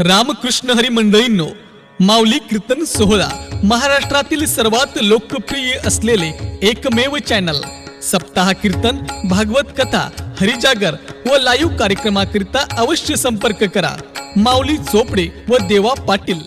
रामकृष्ण हरी मंडळींनो, माऊली कीर्तन सोहळा महाराष्ट्रातील सर्वात लोकप्रिय असलेले एकमेव चॅनल सप्ताह कीर्तन, भागवत कथा, हरिजागर व लाईव्ह कार्यक्रमाकरिता अवश्य संपर्क करा. माऊली चोपडे व देवा पाटील.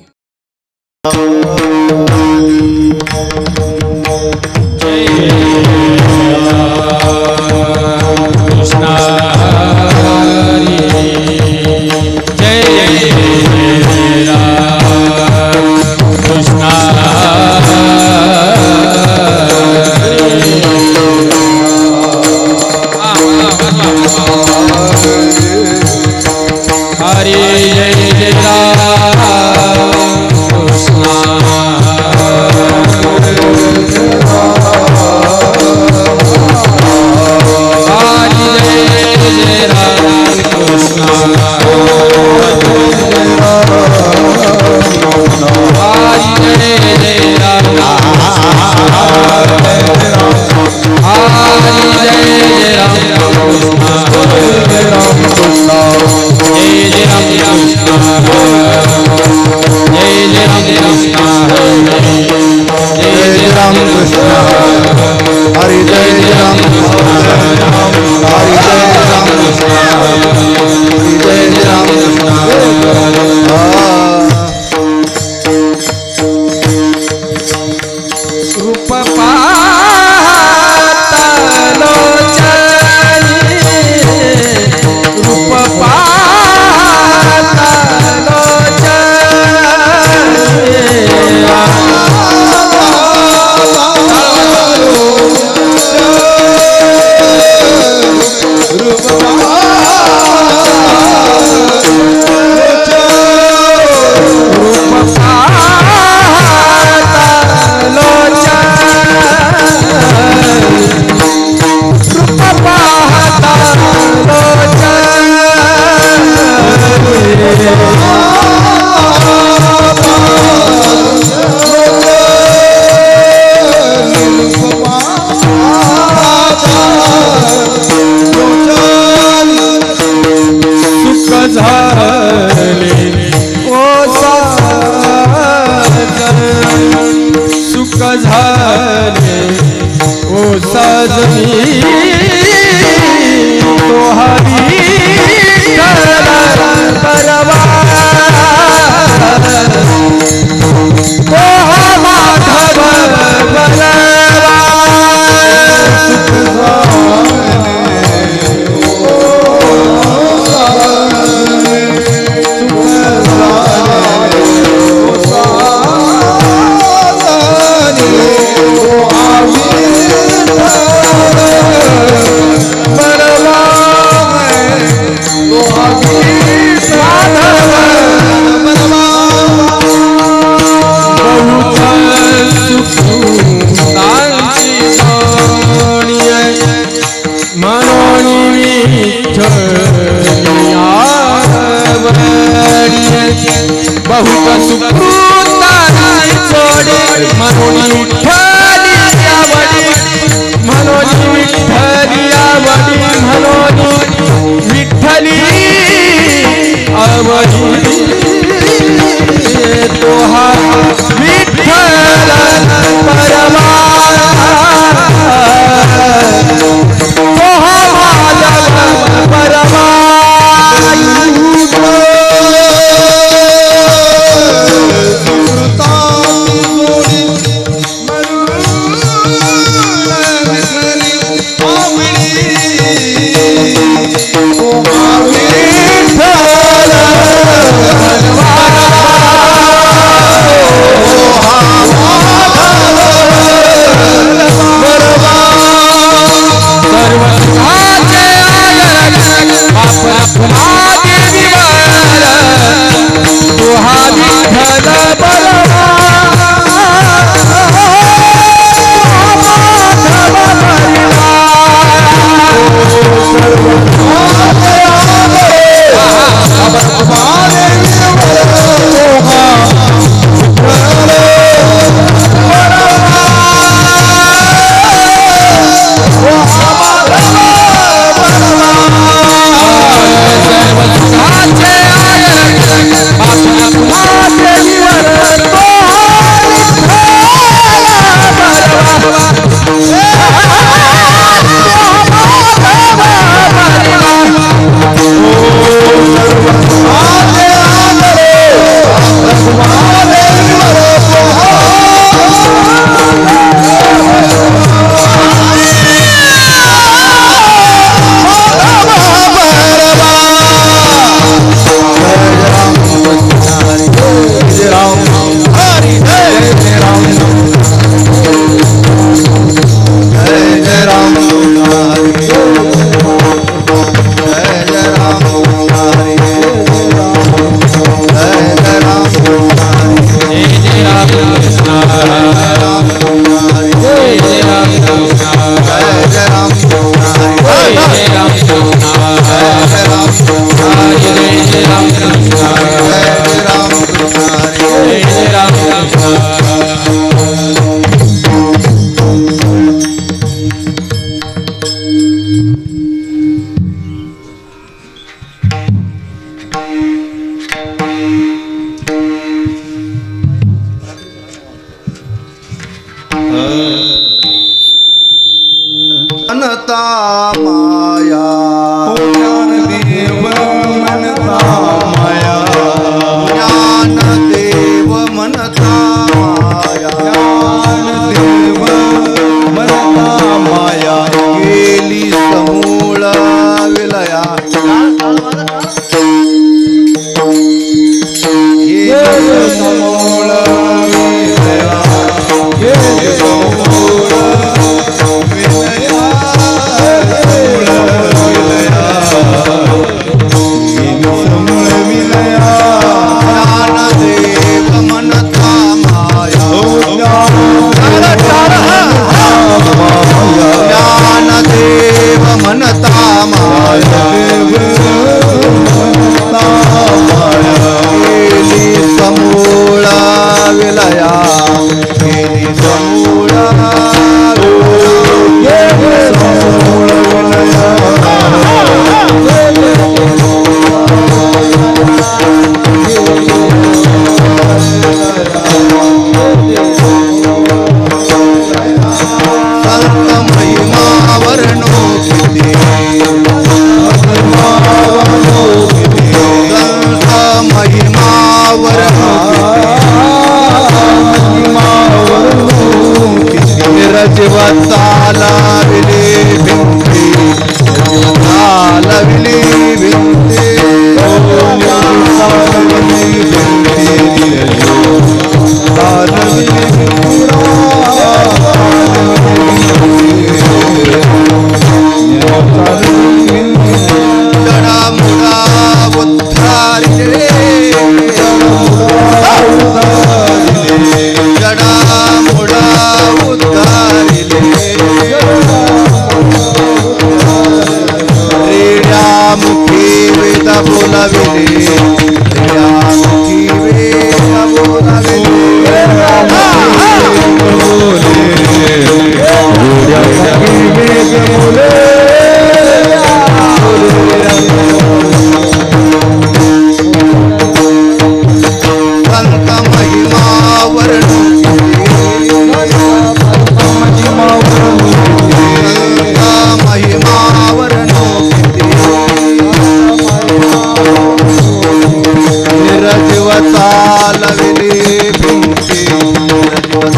चालविली भिंती जीव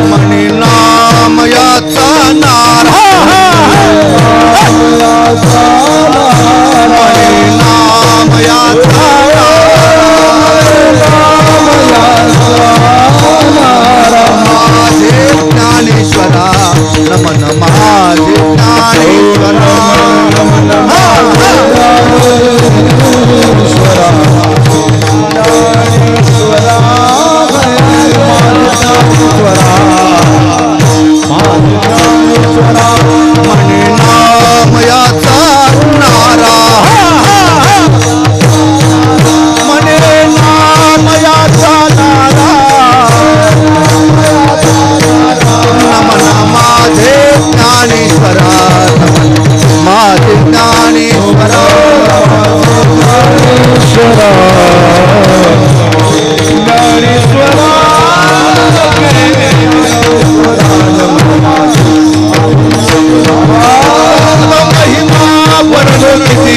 म्हणे नाम याचा नारा म्हणे नाम याचा माझे ज्ञानेश्वरा नमन माझे ज्ञानेश्वरा म्हणे नाम याचा नारा म्हणे नाम याचा नारा नमन माझे ज्ञानेश्वरा नमन माझे ज्ञानेश्वरा महिमा वर्णिती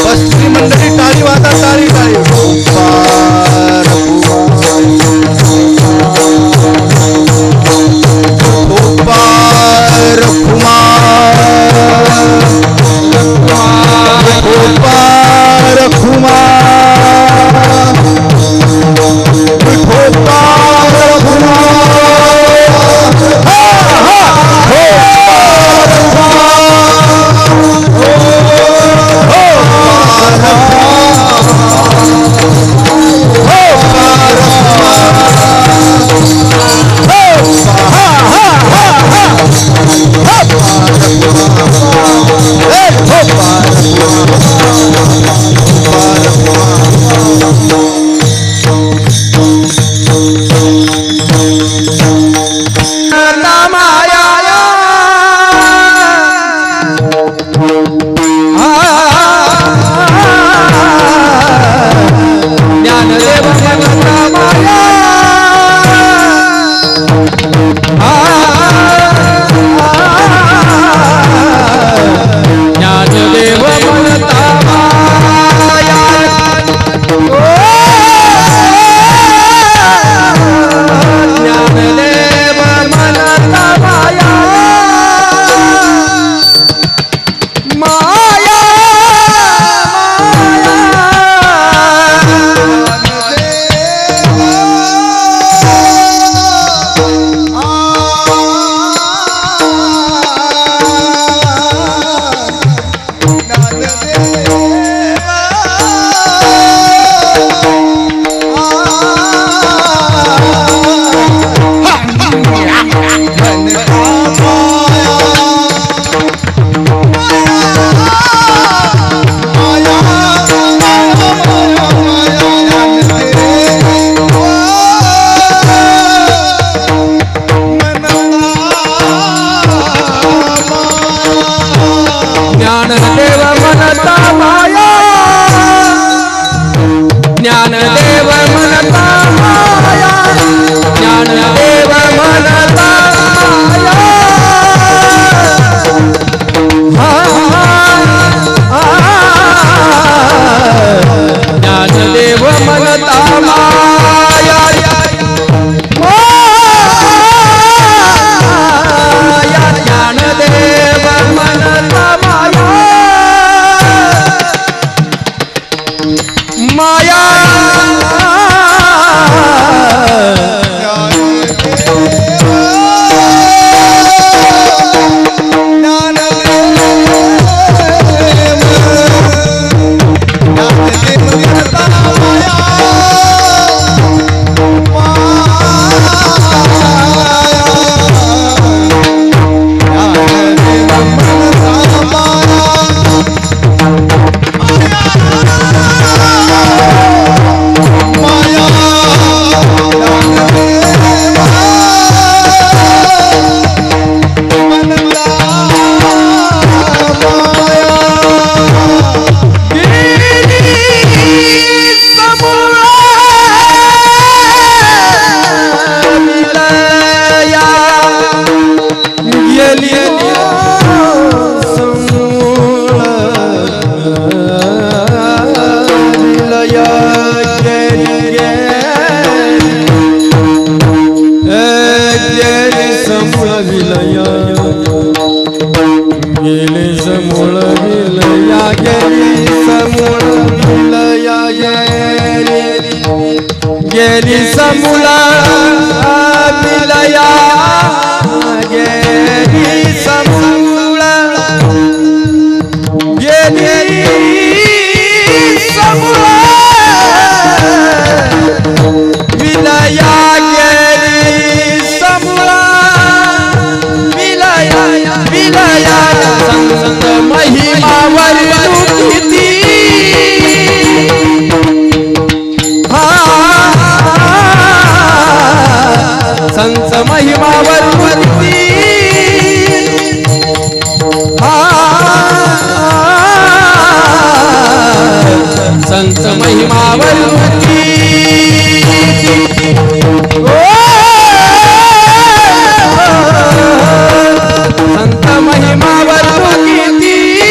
बसली मंडळी टाळी वाजा टाळी टाळी गोपार गेली समूळ विलया गेली समूळ विलया गेली समूळ गेली समूळ विलया गेली समूळ विलया विलया संत महिमावर किती संत महिमावर किती संत महिमावर संत महिमावर किती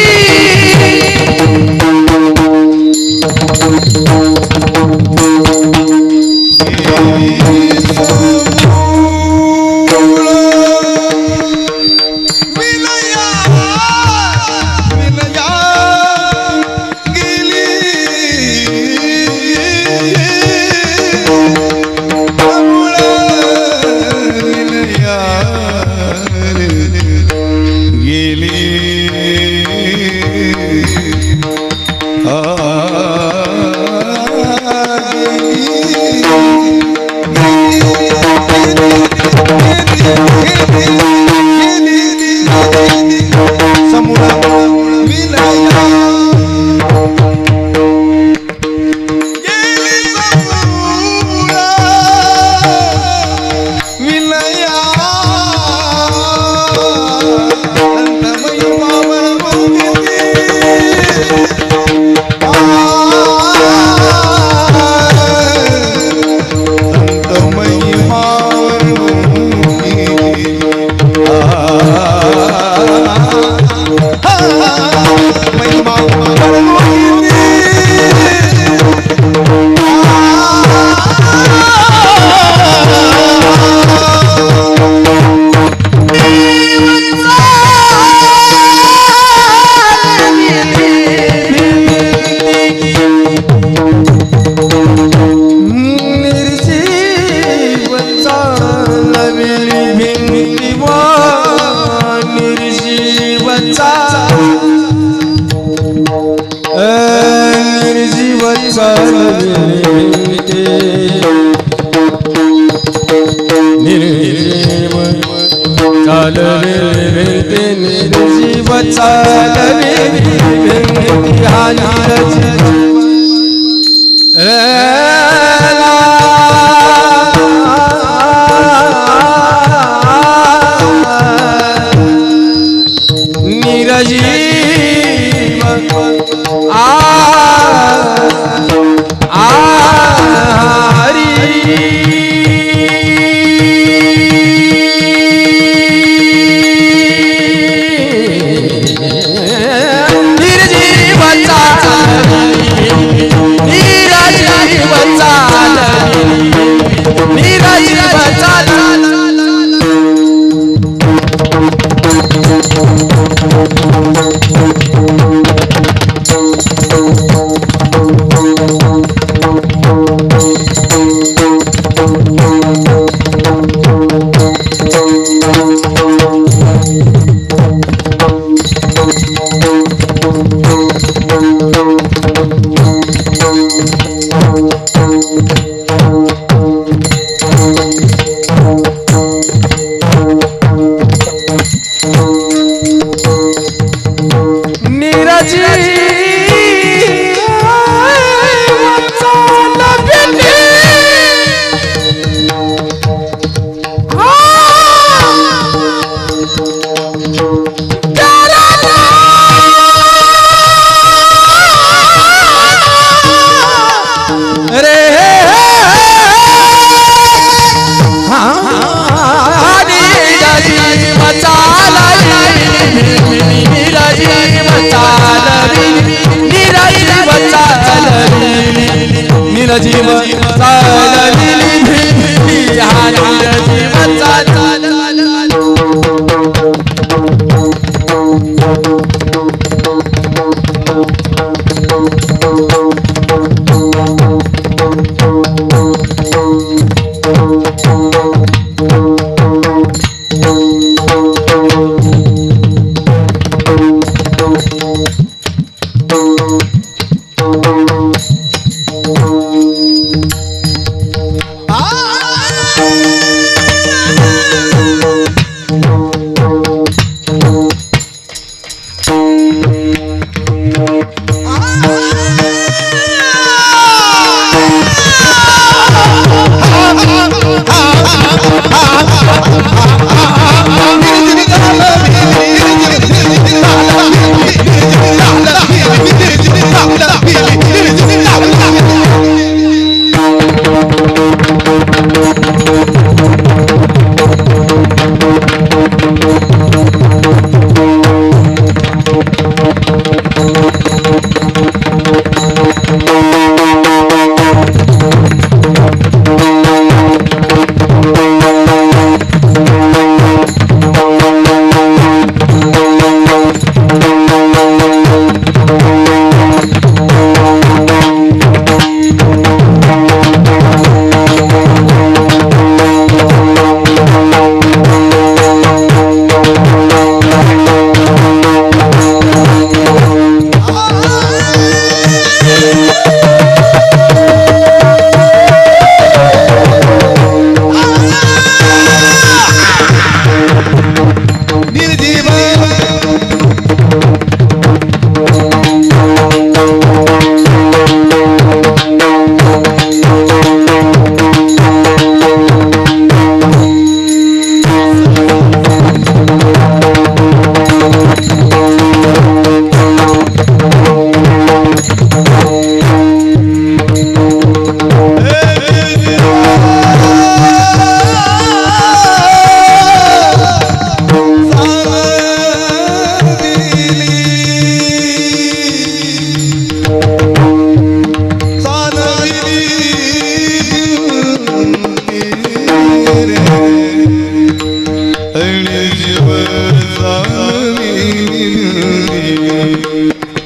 जीव चालली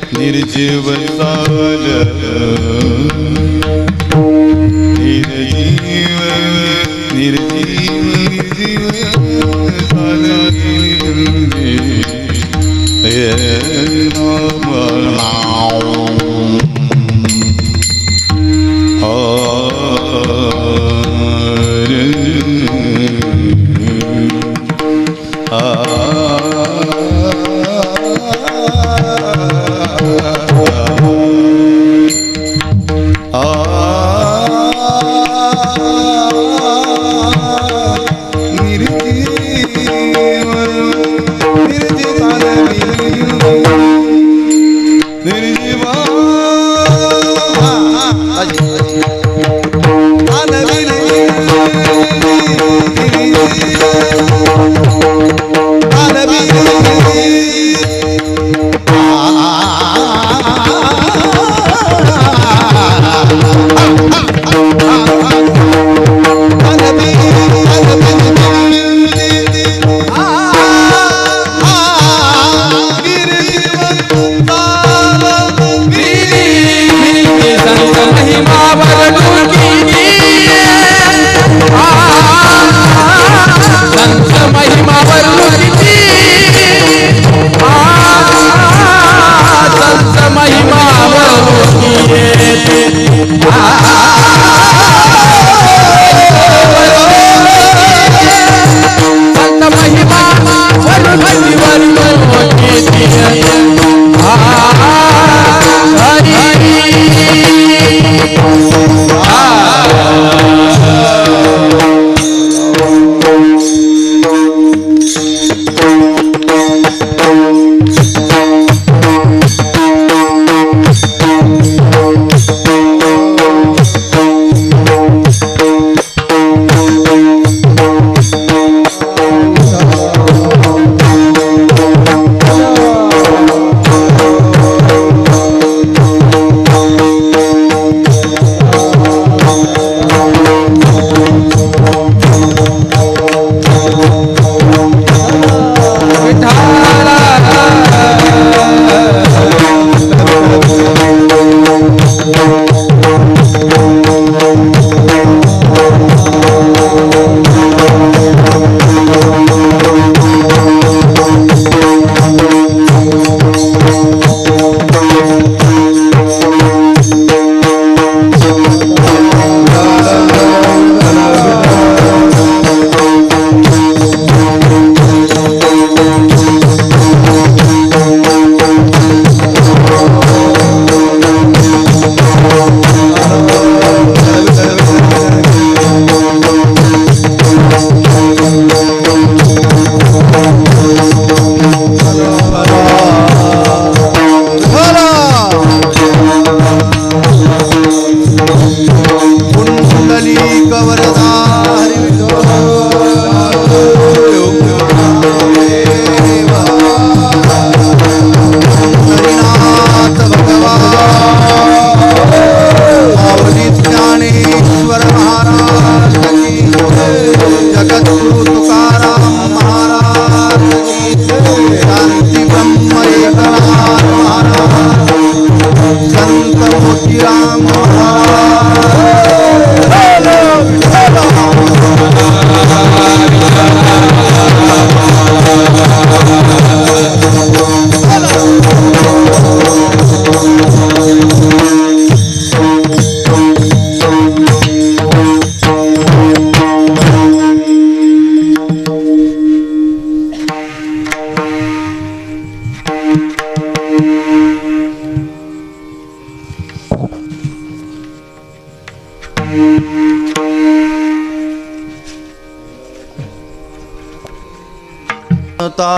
निर्जीव साल निर्जीव निर्जीव साल निर्जीवा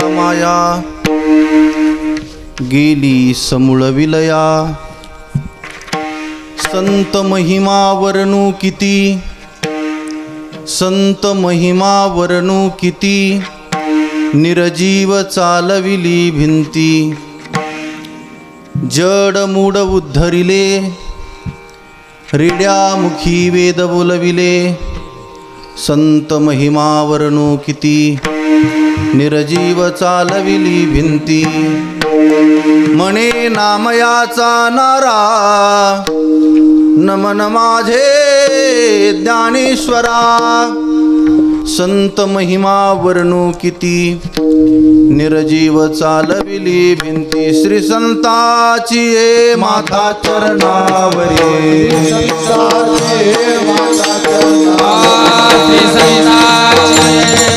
माया गेली समूळ विलया, संत महिमा वर्णू किती, संत महिमा वर्णू किती, निर्जीव चालविली भिंती, जड मूड उद्धरिले, रेड्यामुखी वेद बोलविले, संत महिमा वर्णू किती, निर्जीव चालविली भिंती, म्हणे नामयाचा नारा, नमन माझे ज्ञानेश्वरा, संत महिमा वर्णू किती, निर्जीव चालविली भिंती, श्री संताची ये माता चरणावरी,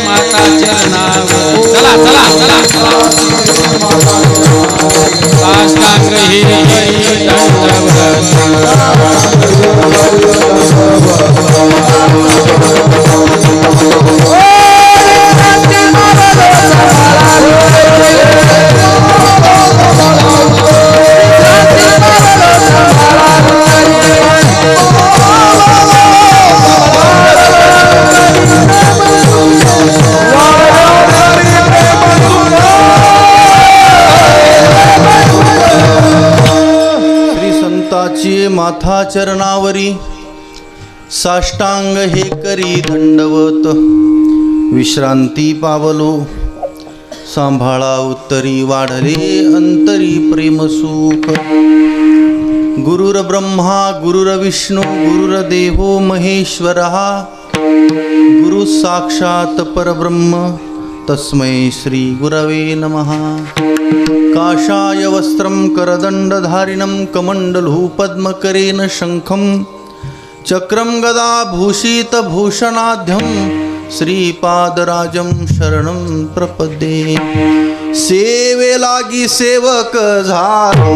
माता चरणावर चला चला चला साष्टांग ही माथा चरणावरी, साष्टांग हे करी दंडवत, विश्रांती पावलो, सांभाळा उत्तरी, वाढले अंतरी प्रेमसुख, गुरुर ब्रह्मा गुरुर्विष्णू गुरुर्देवो महेश्वरः, गुरु साक्षात परब्रह्म तस्मै श्री गुरवे नमः। काषाय वस्त्रं करदण्डधारिणं कमण्डलू पद्मकरेण शङ्खं चक्रं गदाभूषितभूषणाढ्यं श्रीपादराजं शरणं प्रपद्ये। सेवे लागी सेवक झालो,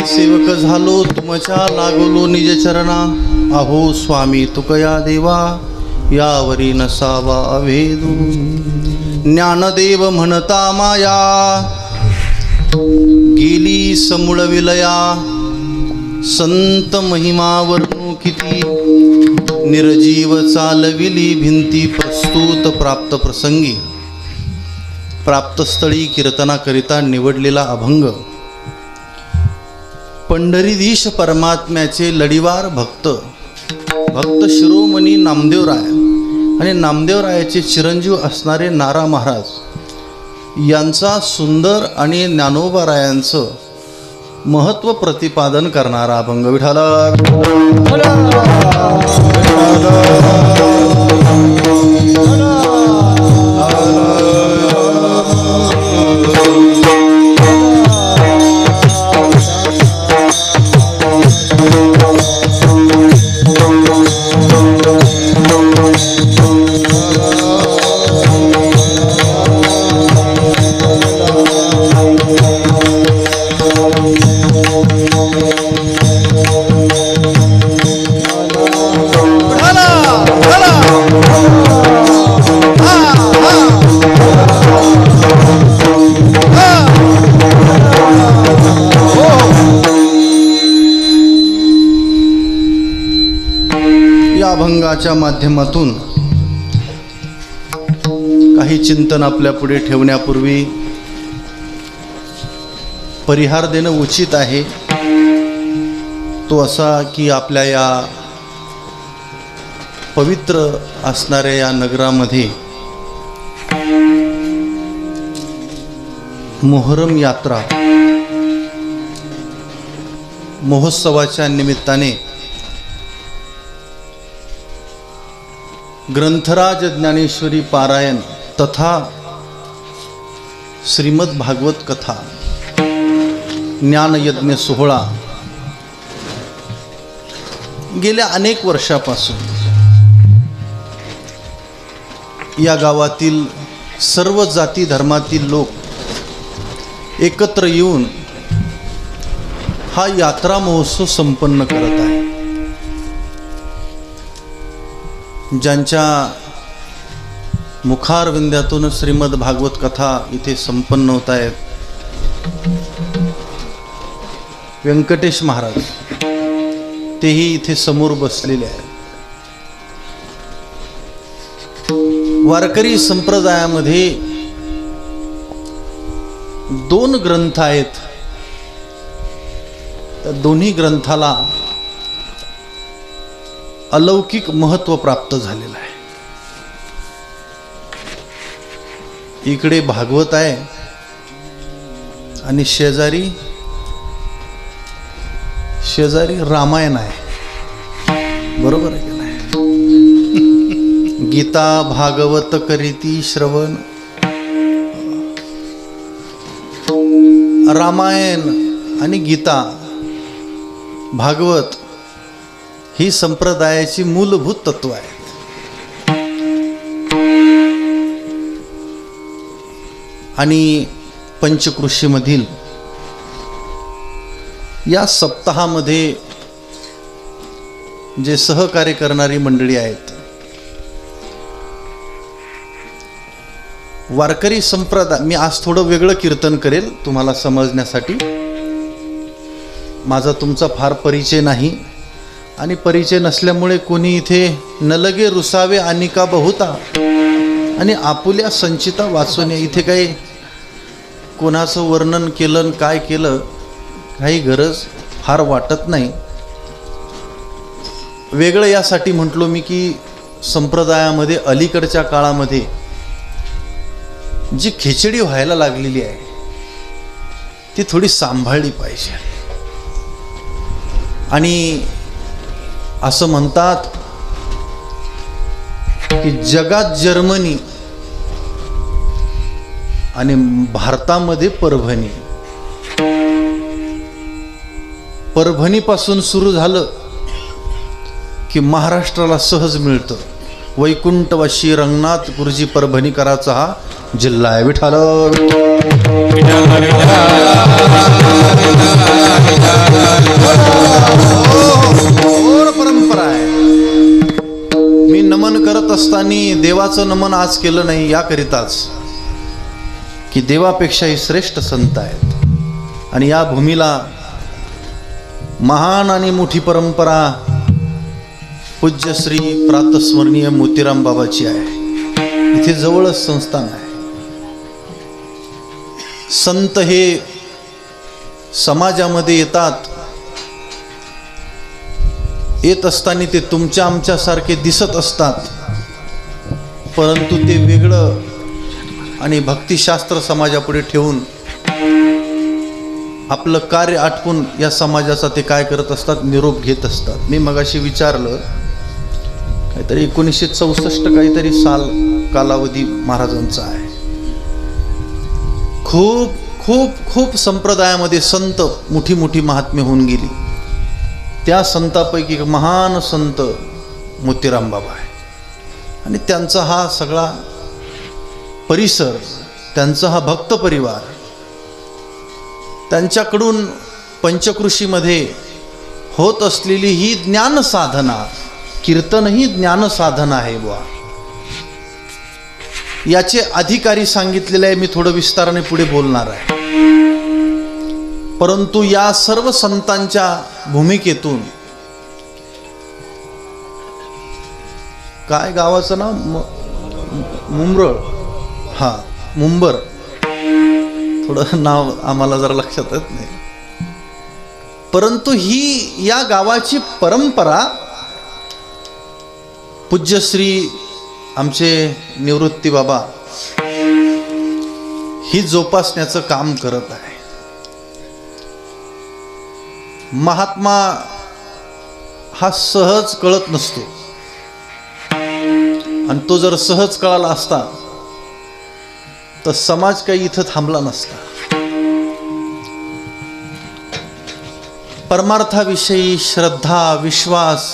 सेवक झालो तुमच्या लागलो निज चरणा, अहो स्वामी तुकया देवा यावरी नसावा अभेदू। ज्ञानदेव म्हणता माया गेली समूळ विलया, संत महिमा वर्णू किती, निर्जीव चालविली भिंती। प्रस्तुत प्राप्त प्रसंगी प्राप्तस्थळी कीर्तनाकरिता निवडलेला अभंग पंढरीधीश परमात्म्याचे लढीवार भक्त शिरोमणी नामदेवराय आणि नामदेवरायाचे चिरंजीव असणारे नारा महाराज यांचा सुंदर आणि ज्ञानोबारायांचं महत्व प्रतिपादन करणारा अभंग विठाला या अभंगाच्या माध्यमातून काही चिंतन आपल्या पुढे ठेवण्यापूर्वी परिहार देणं उचित आहे. तो असा की आपल्या या पवित्र असणाऱ्या या नगरामध्ये मोहरम यात्रा महोत्सवाच्या निमित्ताने ग्रंथराज ज्ञानेश्वरी पारायण तथा श्रीमद भागवत कथा ज्ञानयज्ञ सोहळा गेल्या अनेक वर्षापासून या गावातील सर्व जाती धर्मातील लोक एकत्र येऊन हा यात्रा महोत्सव संपन्न करत आहे. ज्यांच्या मुखारविंद्यातून श्रीमद भागवत कथा इथे संपन्न होत आहेत, व्यंकटेश महाराज तेही इथे समोर बसलेले आहेत. वारकरी संप्रदायामध्ये 2 ग्रंथ आहेत. त्या दोन्ही ग्रंथाला अलौकिक महत्व प्राप्त झालेलं आहे. इकडे भागवत आहे आणि शेजारी रामायण आहे. बरोबर आहे की नाही? गीता भागवत करीती श्रवण. रामायण आणि गीता भागवत ही संप्रदायाची मूलभूत तत्व आहेत. आणि पंचकृषीमधील या सप्ताहामध्ये जे सहकार्य करणारी मंडळी आहेत, वारकरी संप्रदाय, मी आज थोडं वेगळं कीर्तन करेल तुम्हाला समजण्यासाठी. माझा तुमचा फार परिचय नाही आणि परिचय नसल्यामुळे कोणी इथे न लगे रुसावे अनिका बहुता आणि आपुल्या संचिता वाचवणे, इथे काही कोणाचं वर्णन केलं काय केलं काही गरज फार वाटत नाही. वेगळं यासाठी म्हटलो मी की संप्रदायामध्ये अलीकडच्या काळामध्ये जी खिचडी व्हायला लागलेली आहे ती थोडी सांभाळली पाहिजे. आणि असं म्हणतात की जगात जर्मनी आणि भारतामध्ये परभणी. परभणीपासून सुरू झालं की महाराष्ट्राला सहज मिळतं. वैकुंठवाशी रंगनाथ गुरुजी परभणीकराचा हा जिल्हा आहे. विठाल परंपरा आहे. मी नमन करत असताना देवाचं नमन आज केलं नाही याकरिताच की देवापेक्षाही श्रेष्ठ संत आहेत. आणि या भूमीला महान आणि मोठी परंपरा पूज्य श्री प्रातस्मरणीय मोतीराम बाबाची आहे. इथे जवळच संस्थान आहे. संत हे समाजामध्ये येतात. येत असताना ते तुमच्या आमच्यासारखे दिसत असतात, परंतु ते वेगळं आणि भक्तिशास्त्र समाजापुढे ठेवून आपलं कार्य आटपून या समाजाचा ते काय करत असतात, निरोप घेत असतात. मी मगाशी विचारलं, काहीतरी 1964 काहीतरी साल कालावधी महाराजांचा आहे. खूप खूप खूप संप्रदायामध्ये संत मोठी मोठी महात्म्य होऊन गेली. त्या संतांपैकी एक महान संत मोतीराम बाबा आहे. आणि त्यांचा हा सगळा परिसर, त्यांचा हा भक्त परिवार, त्यांच्याकडून पंचकृषीमध्ये होत असलेली ही ज्ञान साधना, कीर्तन ही ज्ञान साधना आहे बुवा, याचे अधिकारी सांगितलेले आहे. मी थोडं विस्ताराने पुढे बोलणार आहे. परंतु या सर्व संतांच्या भूमिकेतून, काय गावाचं नाव, मुंब्रळ, हा मुंबर, थोडं नाव आम्हाला जरा लक्षात येत नाही. परंतु ही या गावाची परंपरा पूज्यश्री आमचे निवृत्ती बाबा ही जोपासण्याचं काम करत आहे. महात्मा हा सहज कळत नसतो, आणि तो जर सहज कळाला असता तर समाज काही इथं थांबला नसता. परमार्थाविषयी श्रद्धा, विश्वास,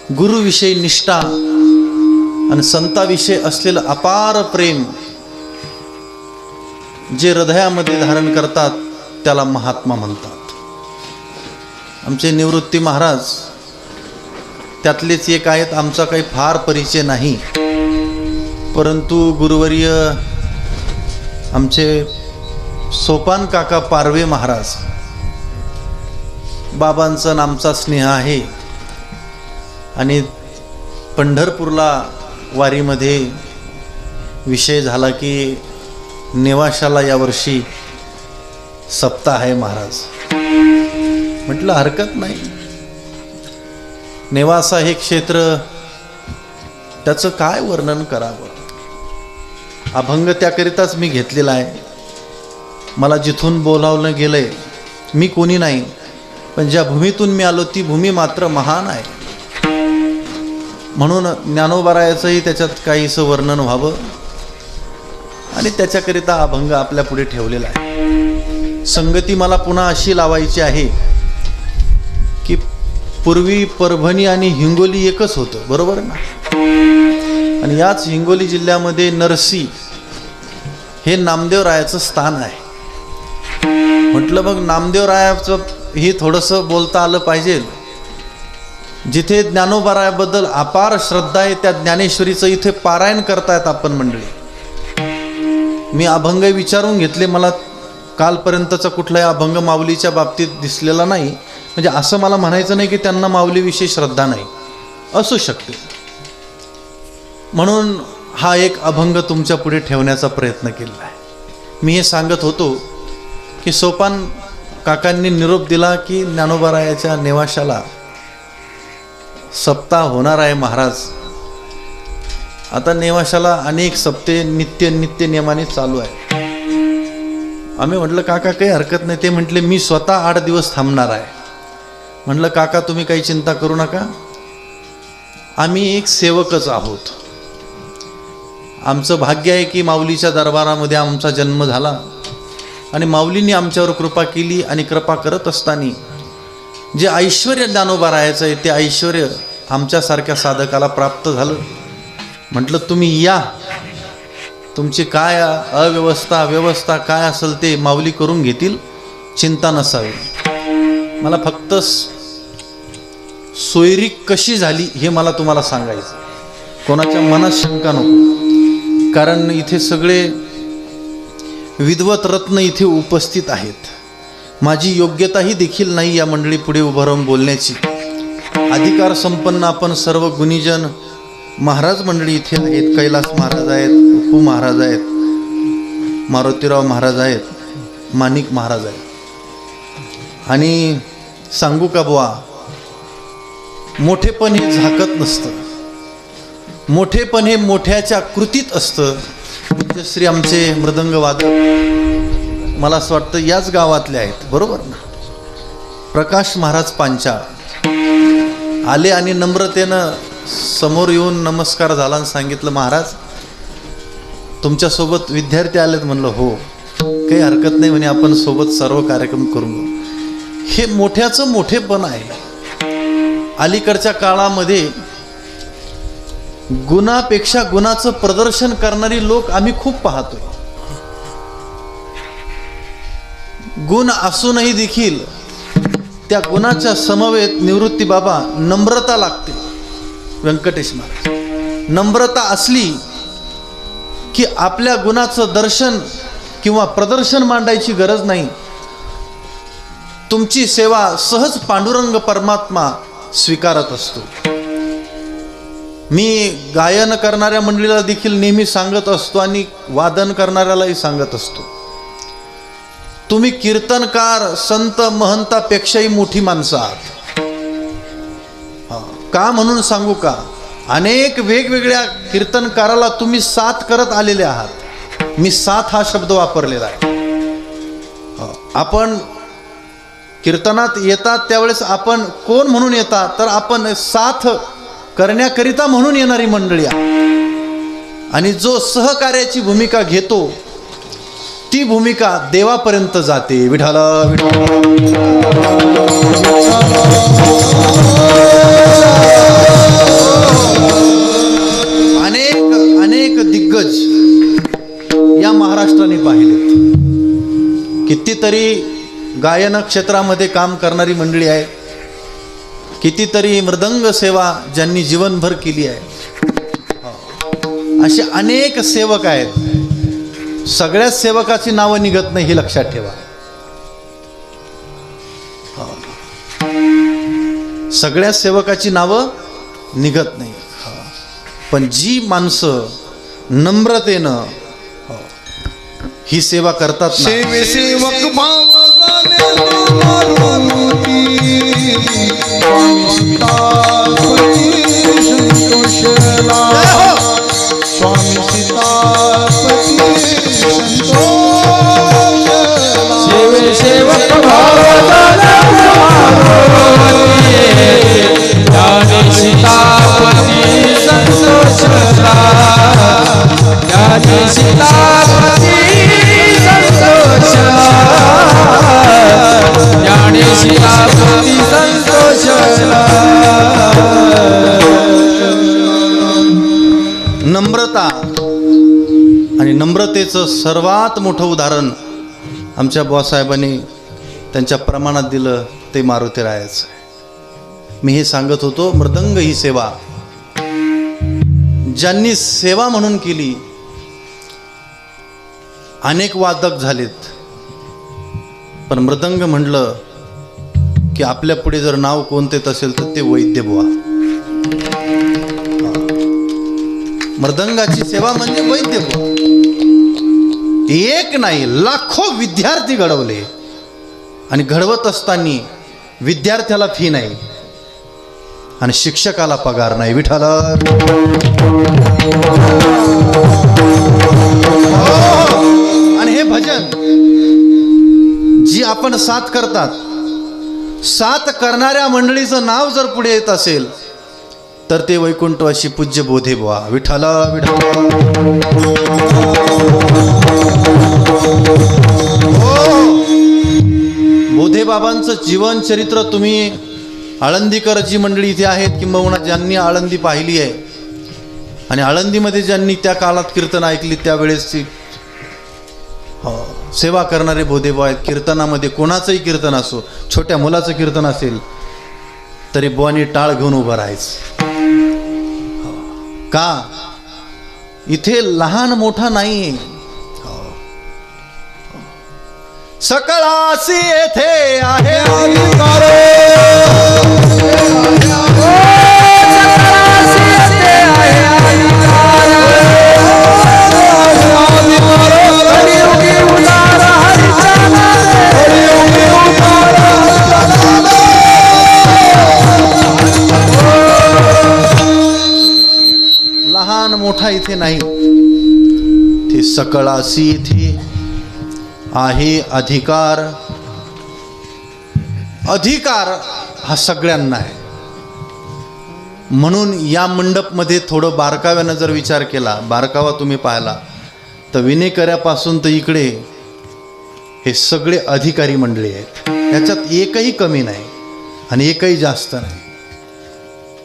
गुरुविषयी निष्ठा आणि संताविषयी असलेलं अपार प्रेम जे हृदयामध्ये धारण करतात त्याला महात्मा म्हणतात. आमचे निवृत्ती महाराज त्यातलेच एक आहेत. आमचा काही फार परिचय नाही, परंतु गुरुवर्य आमचे सोपान काका पारवे महाराज, बाबांचा नामचा स्नेह आहे. आणि पंढरपूरला वारीमध्ये विषय झाला की नेवाशाला यावर्षी सप्ताह आहे महाराज. म्हटलं हरकत नाही. नेवासा हे क्षेत्र, त्याचं काय वर्णन करावं. अभंग त्याकरिताच मी घेतलेला आहे. मला जिथून बोलावलं गेलंय, मी कोणी नाही, पण ज्या भूमीतून मी आलो ती भूमी मात्र महान आहे. म्हणून ज्ञानोबारायाचंही त्याच्यात काहीसं वर्णन व्हावं, आणि त्याच्याकरिता अभंग आपल्या पुढे ठेवलेला आहे. संगती मला पुन्हा अशी लावायची आहे की पूर्वी परभणी आणि हिंगोली एकच होतं, बरोबर ना. आणि याच हिंगोली जिल्ह्यामध्ये नरसी हे नामदेवरायाचं स्थान आहे. म्हटलं मग नामदेवरायाचं हे थोडंसं बोलता आलं पाहिजे. जिथे ज्ञानोबारायाबद्दल अपार श्रद्धा आहे, त्या ज्ञानेश्वरीचं इथे पारायण करतायत आपण मंडळी. मी अभंग विचारून घेतले. मला कालपर्यंतचा कुठलाही अभंग माऊलीच्या बाबतीत दिसलेला नाही. म्हणजे असं मला म्हणायचं नाही की त्यांना माऊलीविषयी श्रद्धा नाही, असू शकते. म्हणून हा एक अभंग तुमच्या पुढे ठेवण्याचा प्रयत्न केला आहे. मी हे सांगत होतो की सोपान काकांनी निरोप दिला की ज्ञानोबारायाच्या नेवाशाला सप्ताह होणार आहे महाराज. आता नेवाशाला अनेक सप्ते नित्य नियमाने चालू आहे. आम्ही म्हटलं काका काही हरकत नाही. ते म्हटले मी स्वतः 8 दिवस थांबणार आहे. म्हटलं काका तुम्ही काही चिंता करू नका, आम्ही एक सेवकच आहोत. आमचं भाग्य आहे की माऊलीच्या दरबारामध्ये आमचा जन्म झाला आणि माऊलींनी आमच्यावर कृपा केली. आणि कृपा करत असताना जे ऐश्वर ज्ञानोबारायाचं आहे ते ऐश्वर आमच्यासारख्या साधकाला प्राप्त झालं. म्हटलं तुम्ही या, तुमची काय अव्यवस्था व्यवस्था काय असेल ते माऊली करून घेतील, चिंता नसावी. मला फक्त सोयरी कशी झाली हे मला तुम्हाला सांगायचं. कोणाच्या मनात शंका नको, कारण इथे सगळे विद्वत रत्न इथे उपस्थित आहेत. माझी योग्यताही देखील नाही या मंडळी पुढे उभं राहून बोलण्याची. अधिकार संपन्न आपण सर्व गुणीजन महाराज मंडळी इथे आहेत. कैलास महाराज आहेत, उपू महाराज आहेत, मारुतीराव महाराज आहेत, माणिक महाराज आहेत. आणि सांगू का बुवा, मोठेपण हे झाकत नसतं, मोठेपण हे मोठ्याच्या कृतीत असतं. श्री आमचे मृदंग वादक मला असं वाटतं याच गावातले आहेत, बरोबर ना? प्रकाश महाराज पांचाळ आले आणि नम्रतेनं समोर येऊन नमस्कार झाला आणि सांगितलं, महाराज तुमच्यासोबत विद्यार्थी आलेत. म्हणलं हो, काही हरकत नाही म्हणे, आपण सोबत सर्व कार्यक्रम करून घेऊ. हे मोठ्याचं मोठेपण आहे. अलीकडच्या काळामध्ये गुणापेक्षा गुणाचं प्रदर्शन करणारी लोक आम्ही खूप पाहतोय. गुण असूनही देखील त्या गुणाच्या समवेत निवृत्ती बाबा नम्रता लागते. व्यंकटेश महाराज, नम्रता असली की आपल्या गुणाचं दर्शन किंवा प्रदर्शन मांडायची गरज नाही. तुमची सेवा सहज पांडुरंग परमात्मा स्वीकारत असतो. मी गायन करणाऱ्या मंडळीला देखील नेहमी सांगत असतो आणि वादन करणाऱ्यालाही सांगत असतो, तुम्ही कीर्तनकार संत महंतापेक्षाही मोठी माणसं आहात. का म्हणून सांगू का? अनेक वेगवेगळ्या कीर्तनकाराला तुम्ही साथ करत आलेले आहात. मी साथ हा शब्द वापरलेला आहे. आपण कीर्तनात येतात त्यावेळेस आपण कोण म्हणून येतात, तर आपण साथ करण्याकरिता म्हणून येणारी मंडळी आहे. आणि जो सहकार्याची भूमिका घेतो ती भूमिका देवापर्यंत जाते. विठाला अनेक अनेक दिग्गज या महाराष्ट्राने पाहिलेत. कितीतरी गायन क्षेत्रामध्ये काम करणारी मंडळी आहे, कितीतरी मृदंग सेवा ज्यांनी जीवनभर केली आहे. असे अनेक सेवक आहेत. सगळ्याच सेवकाची नावं निघत नाही, हे लक्षात ठेवा. सगळ्याच सेवकाची नावं निघत नाही. पण जी माणसं नम्रतेनं ही सेवा करतात ना, सेवे सेवक भाव जाणे मारुती स्वामी सीतापती संतोषला स्वामी सीतापती संतोषला शिव सेवक भाव ज्ञानी सीतापती संतोषला ज्ञानी सीतापती संतोषला ज्ञानी सीतापती संतोषला. नम्रता आणि नम्रतेचं सर्वात मोठं उदाहरण आमच्या बुवासाहेबांनी त्यांच्या प्रमाणात दिलं ते मारुतीरायाचं. मी हे सांगत होतो, मृदंग ही सेवा ज्यांनी सेवा म्हणून केली, अनेक वादक झालेत. पण मृदंग म्हणलं की आपल्या पुढे जर नाव कोणते असेल तर ते वैद्य बुवा. मृदंगाची सेवा म्हणजे वैद्य बुवा. एक नाही, लाखो विद्यार्थी घडवले. आणि घडवत असताना विद्यार्थ्याला फी नाही आणि शिक्षकाला पगार नाही. विठाला आणि हे भजन जी आपण साथ करतात, साथ करणाऱ्या मंडळीचं नाव जर पुढे येत असेल तर ते वैकुंठवासी पूज्य बोधे बुवा. विठाला विठाला. बोधे बाबांचं जीवन चरित्र तुम्ही आळंदीकर जी मंडळी इथे आहेत किंबहुना ज्यांनी आळंदी पाहिली आहे आणि आळंदीमध्ये ज्यांनी त्या काळात कीर्तन ऐकली त्यावेळेसची सेवा करणारे बोधेबा आहेत. कीर्तनामध्ये कोणाचंही कीर्तन असो, छोट्या मुलाचं कीर्तन असेल तरी बुवानी टाळ घेऊन उभं राहायचं. का? इथे लहान मोठा नाही, सकळासी येथे आहे अधिकार. लहान मोठा इथे नाही, ते सकळासी इथे आहे अधिकार. अधिकार हा सगळ्यांना आहे. म्हणून या मंडपमध्ये थोडं बारकाव्यानं जर विचार केला, बारकावा तुम्ही पाहिला तर विनेकऱ्यापासून तर इकडे हे सगळे अधिकारी मंडळी आहेत. याच्यात एकही कमी नाही आणि एकही जास्त नाही.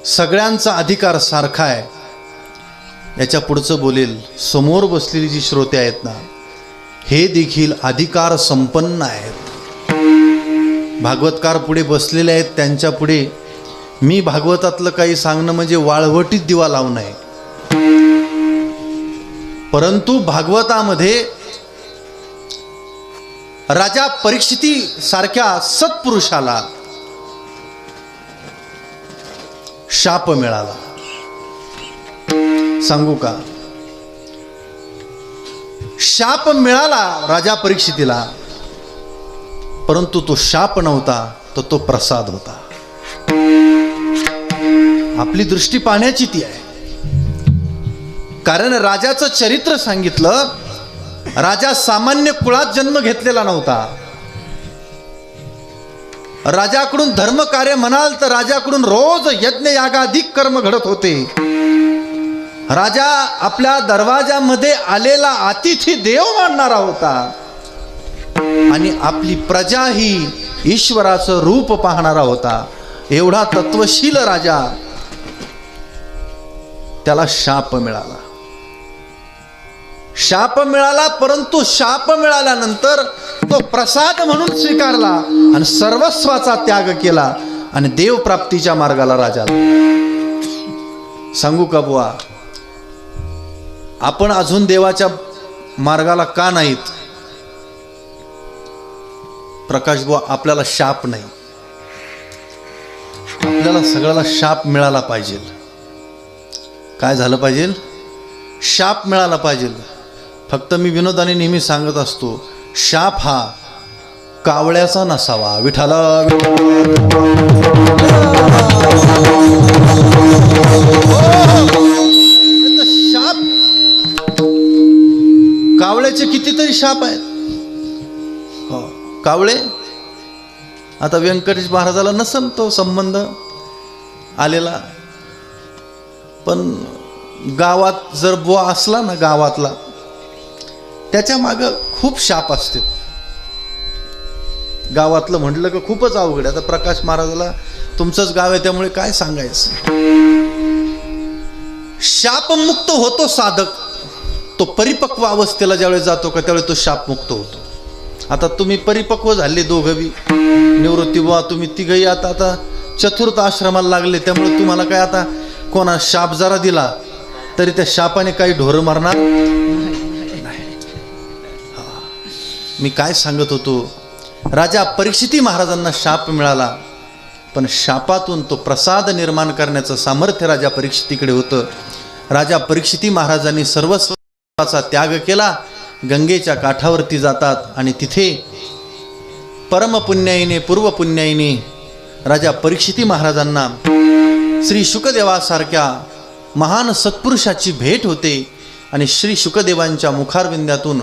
सगळ्यांचा अधिकार सारखा आहे. याच्या पुढचं बोलेल, समोर बसलेली जी श्रोते आहेत ना, हे देखील अधिकार संपन्न आहेत. भागवतकार पुढे बसलेले आहेत, त्यांच्या पुढे मी भागवतातलं काही सांगणं म्हणजे वाळवटीत दिवा लावू नये. परंतु भागवतामध्ये राजा परीक्षिती सारख्या सत्पुरुषाला शाप मिळाला. सांगू का? शाप मिळाला राजा परीक्षितीला, परंतु तो शाप नव्हता, तर तो प्रसाद होता. आपली दृष्टी पाहण्याची ती आहे. कारण राजाचं चरित्र सांगितलं. राजा सामान्य कुळात जन्म घेतलेला नव्हता. राजाकडून धर्म कार्य म्हणाल तर राजाकडून रोज यज्ञ यागाधिक कर्म घडत होते. राजा आपल्या दरवाजामध्ये आलेला अतिथी देव मानणारा होता आणि आपली प्रजा ही ईश्वराचं रूप पाहणारा होता. एवढा तत्वशील राजा, त्याला शाप मिळाला. शाप मिळाला, परंतु शाप मिळाल्यानंतर तो प्रसाद म्हणून स्वीकारला आणि सर्वस्वाचा त्याग केला आणि देवप्राप्तीच्या मार्गाला राजा. सांगू का बुवा, आपण अजून देवाच्या मार्गाला का नाहीत? प्रकाश बुवा, आपल्याला शाप नाही. आपल्याला सगळ्याला शाप मिळाला पाहिजे. काय झालं पाहिजे? शाप मिळाला पाहिजे. फक्त मी विनोदाने नेहमी सांगत असतो, शाप हा कावळ्याचा नसावा. विठाला शाप, कावळ्याचे कितीतरी शाप आहेत. हो, कावळे. आता व्यंकटेश महाराजाला नसन तो संबंध आलेला, पण गावात जर बुवा असला ना गावातला, त्याच्या मागं खूप शाप असते. गावातलं म्हटलं की खूपच अवघड. आता प्रकाश महाराजाला तुमचंच गाव आहे त्यामुळे काय सांगायचं. शापमुक्त होतो साधक. तो परिपक्व अवस्थेला ज्यावेळेस जातो का त्यावेळेस तो शापमुक्त होतो. आता तुम्ही परिपक्व झाले दोघंही, निवृत्ती बुवा तुम्ही तिघही आता चतुर्थ आश्रमाला लागले, त्यामुळे तुम्हाला काय आता कोणा शाप जरा दिला तरी त्या शापाने काही ढोरं मारणार नाही. मी काय सांगत होतो, राजा परीक्षिती महाराजांना शाप मिळाला, पण शापातून तो प्रसाद निर्माण करण्याचं सामर्थ्य राजा परीक्षितीकडे होतं. राजा परीक्षिती महाराजांनी सर्वस्वाचा त्याग केला. गंगेच्या काठावरती जातात आणि तिथे परमपुण्याईने पूर्वपुण्याईने राजा परीक्षिती महाराजांना श्री शुकदेवासारख्या महान सत्पुरुषाची भेट होते आणि श्री शुकदेवांच्या मुखारविंद्यातून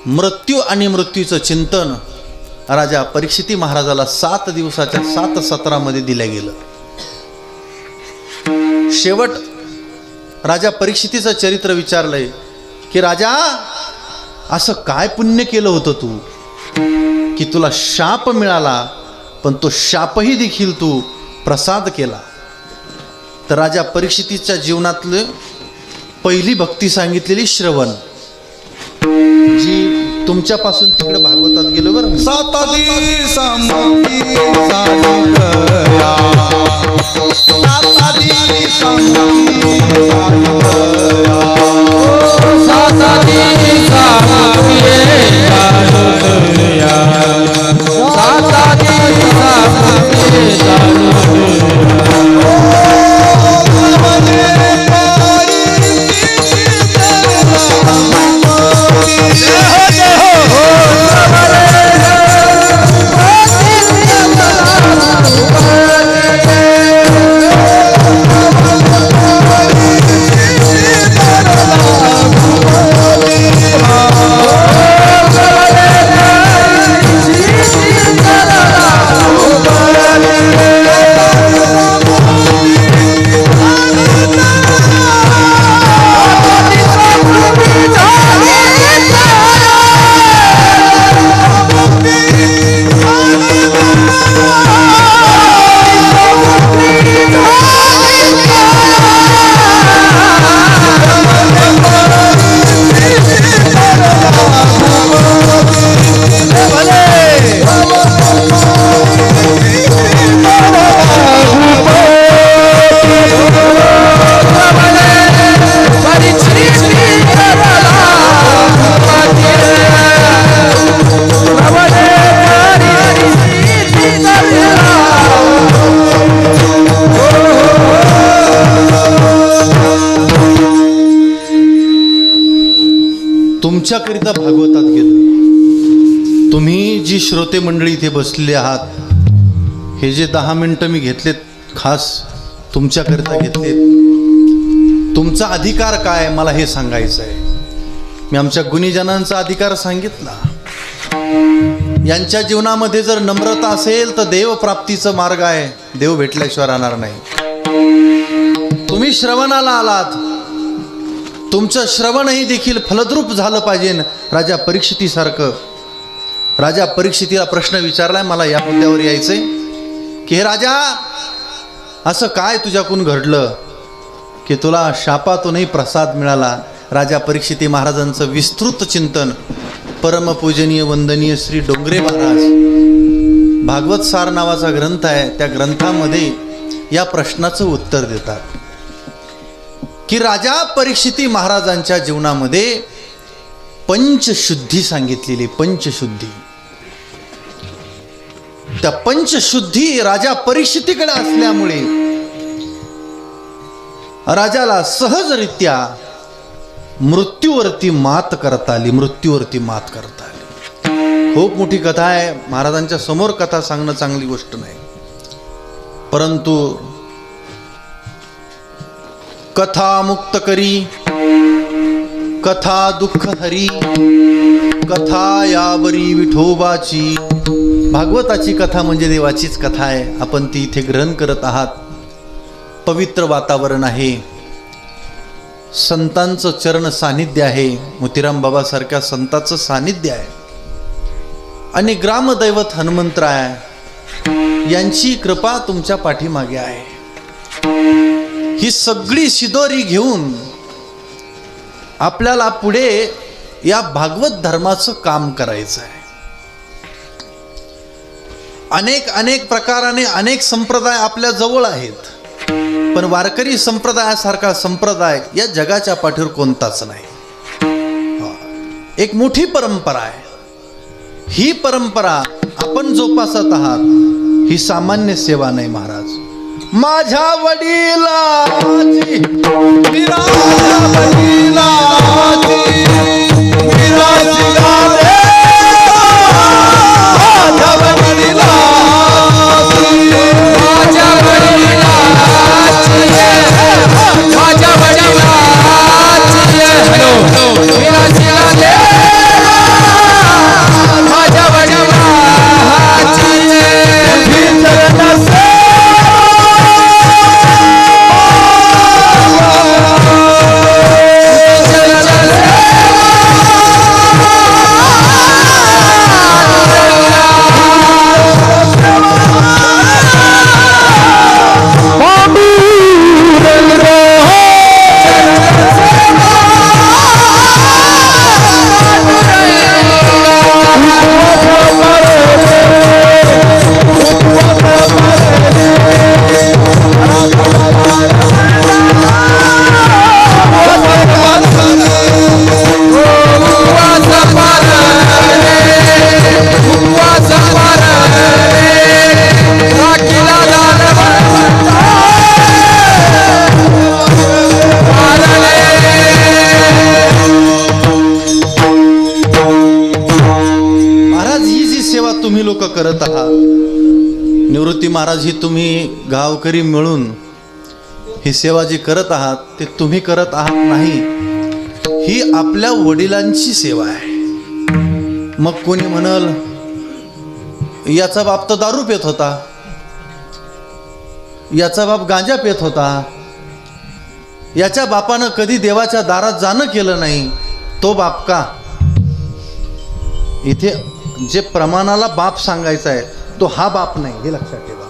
मृत्यू आणि मृत्यूचं चिंतन राजा परीक्षिती महाराजाला 7 दिवसाच्या 7 सत्रामध्ये दिलं गेलं. शेवट राजा परीक्षितीचं चरित्र विचारलंय की राजा, असं काय पुण्य केलं होतं तू की तुला शाप मिळाला, पण तो शापही देखील तू प्रसाद केला. तर राजा परीक्षितीच्या जीवनातलं पहिली भक्ती सांगितलेली श्रवण, जी तुमच्यापासून तिकडे भागवतात गेलो बरं. सातादी समाधी झाली गया, सातादी समाधी झाली गया, सातादी समाधी झाली, सातादी समाधी झाली. श्रोते मंडळी इथे बसलेले आहात, हे जे 10 मिनिटं मी घेतलेत खास तुमच्याकरिता घेतलेत, तुमचा अधिकार काय मला हे सांगायचं आहे. मी आमच्या गुणीजनांचा अधिकार सांगितला. यांच्या जीवनामध्ये जर नम्रता असेल तर देवप्राप्तीचा मार्ग आहे, देव भेटल्याशिवाय राहणार नाही. तुम्ही श्रवणाला आलात, तुमचं श्रवणही देखील फलद्रूप झालं पाहिजे. राजा परीक्षितीसारखं, राजा परीक्षितीला प्रश्न विचारलाय, मला या मुद्द्यावर यायचंय की हे राजा, असं काय तुझ्याकडून घडलं की तुला शापातूनही प्रसाद मिळाला. राजा परीक्षिती महाराजांचं विस्तृत चिंतन परमपूजनीय वंदनीय श्री डोंगरे महाराज, भागवत सार नावाचा ग्रंथ आहे, त्या ग्रंथामध्ये या प्रश्नाचं उत्तर देतात की राजा परीक्षिती महाराजांच्या जीवनामध्ये पंचशुद्धी सांगितलेली. पंचशुद्धी, त्या पंचशुद्धी राजा परीक्षितीकडे असल्यामुळे राजाला सहजरित्या मृत्यूवरती मात करता आली. मृत्यूवरती मात करता आली. खूप मोठी कथा आहे, महाराजांच्या समोर कथा सांगणं चांगली गोष्ट नाही, परंतु कथा मुक्त करी, कथा दुःख हरी, कथा यावरी विठोबाची. भागवताची कथा म्हणजे देवाचीच कथा आहे. आपण ती इथे ग्रहण करत आहात. पवित्र वातावरण आहे, संतांचं चरण सानिध्य आहे, मोतीराम बाबासारख्या संतांचं सानिध्य आहे, आणि ग्रामदैवत हनुमंतराय यांची कृपा तुमच्या पाठीमागे आहे. ही सगळी शिदोरी घेऊन आपल्याला पुढे या भागवत धर्माचं काम करायचं आहे. अनेक प्रकाराने अनेक संप्रदाय आपल्या जवळ आहेत, पण वारकरी संप्रदायासारखा संप्रदाय या जगाच्या पाठीवर कोणताच नाही. एक मोठी परंपरा आहे. ही परंपरा आपण जोपासत आहात. ही सामान्य सेवा नाही महाराज. माझ्या वडिलाची, माझ्या वडिलाची, विराची गाणे, माझ्या वडिलाची, माझ्या वडिलांची माझ्या वडिलांची विराची गाणे, माझ्या वडिलांची तुम्ही लोक करत आहात. निवृत्ती महाराज ही तुम्ही गावकरी मिळून ही सेवा जी करत आहात ते तुम्ही करत आहात नाही, ही आपल्या वडिलांची सेवा आहे. मग कोणी म्हणल याचा बाप तर दारू पित होता, याचा बाप गांजा पित होता, याच्या बापानं कधी देवाच्या दारात जाणं केलं नाही, तो बाप का? इथे जे प्रमाणाला बाप सांगायचा आहे तो हा बाप नाही, हे लक्षात ठेवा.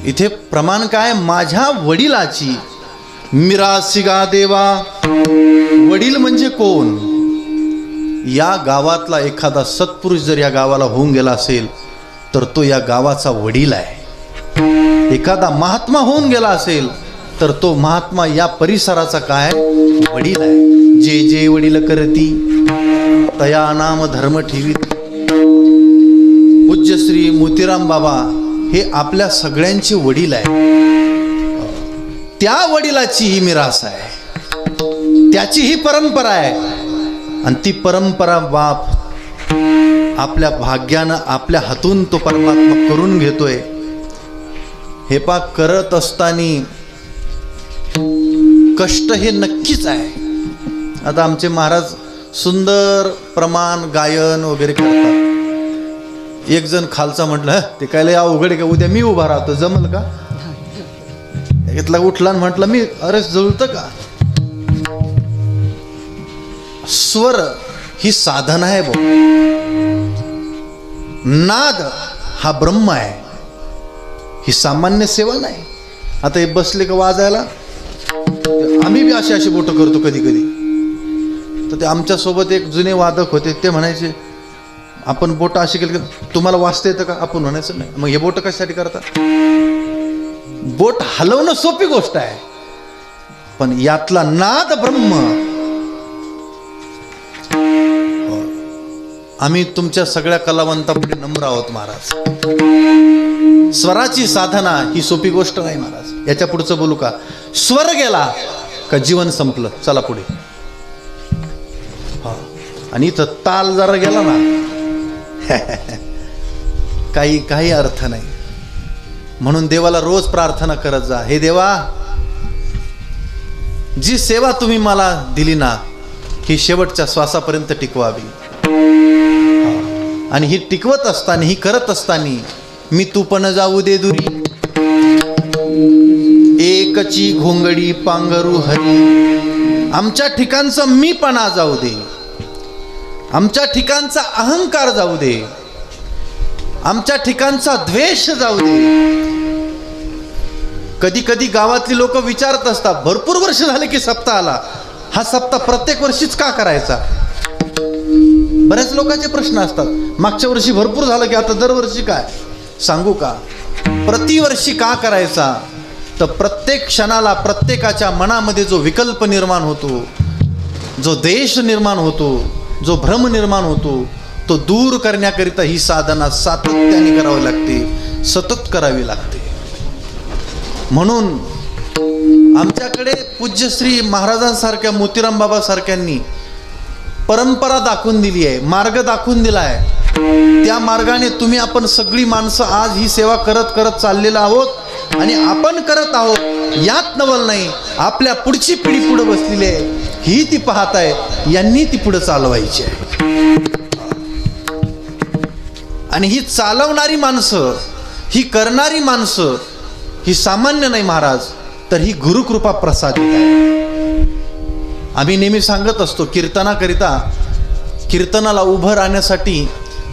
इथे प्रमाण काय? माझ्या वडिलाची मिरासी गा देवा. वडील म्हणजे कोण? या गावातला एखादा सत्पुरुष जर या गावाला होऊन गेला असेल तर तो या गावाचा वडील आहे. एखादा महात्मा होऊन गेला असेल तर तो महात्मा या परिसराचा काय? वडील आहे. जे जे वडील करती तया नाम धर्म ठेवी. पूज्य श्री मोतीराम बाबा हे आपल्या सगळ्यांचे वडील आहे. त्या वडिलाची ही मिरास आहे, त्याची ही परंपरा आहे, आणि ती परंपरा बाप आपल्या भाग्यानं आपल्या हातून तो परमात्मा करून घेतोय. हे पाक करत असताना कष्ट हे नक्कीच आहे. आता आमचे महाराज सुंदर प्रमाण गायन वगैरे करतात. एक जण खालचा म्हटलं ते काय लय अवघड आहे का, उद्या मी उभा राहतो जमल का. इथला उठला म्हटलं मी, अरे जुळतं का. स्वर ही साधना आहे भाऊ. नाद हा ब्रह्म आहे, ही सामान्य सेवा नाही. आता हे बसले का वाजायला, आम्ही बी अशी बोट करतो कधी कधी. तर ते आमच्यासोबत एक जुने वादक होते, ते म्हणायचे आपण बोट अशी केली की तुम्हाला वाजता येतं का. आपण म्हणायचं नाही. मग हे बोट कशासाठी करतात. बोट हलवणं सोपी गोष्ट आहे, पण यातला नाद ब्रह्म. आम्ही तुमच्या सगळ्या कलावंतापुढे नम्र आहोत महाराज. स्वराची साधना ही सोपी गोष्ट नाही महाराज. याच्या पुढचं बोलू का. स्वर गेला का जीवन संपलं, चला पुढे. आणि इथं ताल जरा गेला ना काही अर्थ नाही. म्हणून देवाला रोज प्रार्थना करत जा, हे देवा जी सेवा तुम्ही मला दिली ना, ही शेवटच्या श्वासापर्यंत टिकवावी. आणि ही टिकवत असताना, ही करत असताना मी तू पण जाऊ दे दुरी, एकची घोंगडी पांघरू हरी. आमच्या ठिकाणचं मीपणा जाऊ दे, आमच्या ठिकाणचा अहंकार जाऊ दे, आमच्या ठिकाणचा द्वेष जाऊ दे. कधी कधी गावातली लोक विचारत असतात, भरपूर वर्ष झाले की सप्ताह आला, हा सप्ताह प्रत्येक वर्षीच का करायचा. बऱ्याच लोकांचे प्रश्न असतात. मागच्या वर्षी भरपूर झालं की आता दरवर्षी काय. सांगू का, प्रतिवर्षी का करायचा. तर प्रत्येक क्षणाला प्रत्येकाच्या मनामध्ये जो विकल्प निर्माण होतो, जो देश निर्माण होतो, जो भ्रम निर्माण होतो, तो दूर करण्याकरिता ही साधना सातत्याने करावी लागते, सतत करावी लागते. म्हणून आमच्याकडे पूज्य श्री महाराजांसारख्या, मोतीराम बाबा सारख्यांनी परंपरा दाखवून दिली आहे, मार्ग दाखवून दिला आहे. त्या मार्गाने तुम्ही आपण सगळी माणसं आज ही सेवा करत करत चाललेलो आहोत. आणि आपण करत आहोत यात नवल नाही, आपल्या पुढची पिढी पुढे बसलेली आहे, ही ती पाहत आहे, यांनी ती पुढे चालवायची आहे. आणि ही चालवणारी माणसं, ही करणारी माणसं, ही सामान्य नाही महाराज, तर ही गुरुकृपा प्रसादित आहे. आम्ही नेहमी सांगत असतो, कीर्तनाकरिता, कीर्तनाला उभं राहण्यासाठी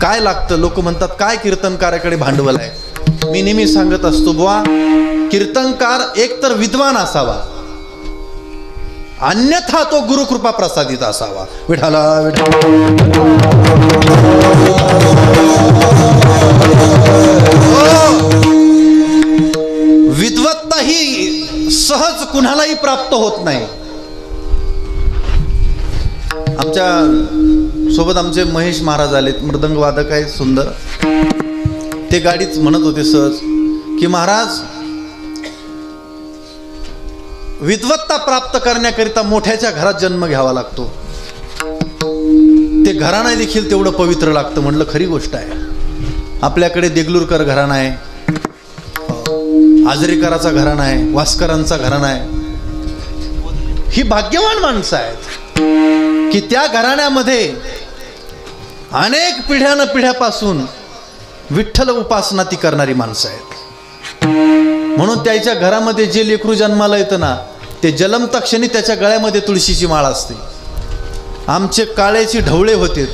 काय लागतं. लोक म्हणतात काय कीर्तनकाराकडे भांडवल आहे. मी नेहमी सांगत असतो, बुवा कीर्तनकार एकतर विद्वान असावा, अन्यथा तो गुरुकृपा प्रसादित असावा. विठाला विद्वत्ता ही सहज कुणालाही प्राप्त होत नाही. आमच्या सोबत आमचे महेश महाराज आलेत, मृदंग वादक आहेत सुंदर. ते गाडीच म्हणत होते सहज की महाराज, विद्वत्ता प्राप्त करण्याकरिता मोठ्याच्या घरात जन्म घ्यावा लागतो. ते घराणा देखील तेवढं पवित्र लागतं. म्हणलं खरी गोष्ट आहे. आपल्याकडे देगलूरकर घराणा आहे, आजरेकराचा घराणा आहे, वास्करांचा घराणा आहे. ही भाग्यवान माणसं आहेत की त्या घराण्यामध्ये अनेक पिढ्यापासून विठ्ठल उपासना ती करणारी माणसं आहेत. म्हणून त्याच्या घरामध्ये जे लेकरू जन्माला येतं ना, ते जन्मता क्षणी त्याच्या गळ्यामध्ये तुळशीची माळ असते. आमचे काळेची ढवळे होते,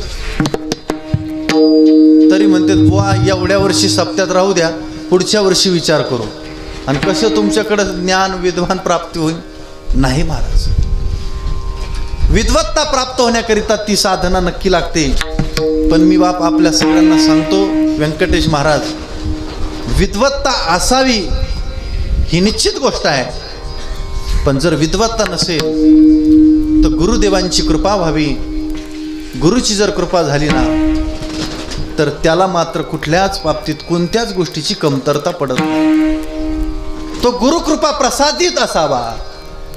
तरी म्हणतात बुवा एवढ्या वर्षी सप्त्यात राहू द्या, पुढच्या वर्षी विचार करू. आणि कसं तुमच्याकडं ज्ञान विद्वान प्राप्ती होईल. नाही महाराज, विद्वत्ता प्राप्त होण्याकरिता ती साधना नक्की लागते. पण मी बाप आपल्या सगळ्यांना सांगतो, व्यंकटेश महाराज, विद्वत्ता असावी ही निश्चित गोष्ट आहे. पण जर विद्वत्ता नसेल तर गुरुदेवांची कृपा व्हावी. गुरुची जर कृपा झाली ना, तर त्याला मात्र कुठल्याच बाबतीत कोणत्याच गोष्टीची कमतरता पडत नाही. तो गुरुकृपा प्रसादित असावा.